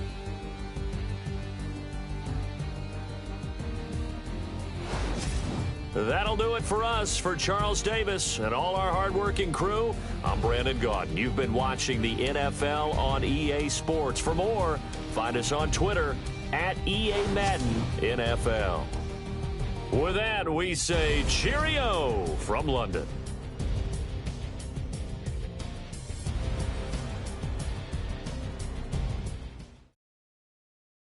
That'll do it for us. For Charles Davis and all our hardworking crew, I'm Brandon Gaudin. You've been watching the NFL on EA Sports. For more, find us on Twitter at EA Madden NFL. With that, we say cheerio from London.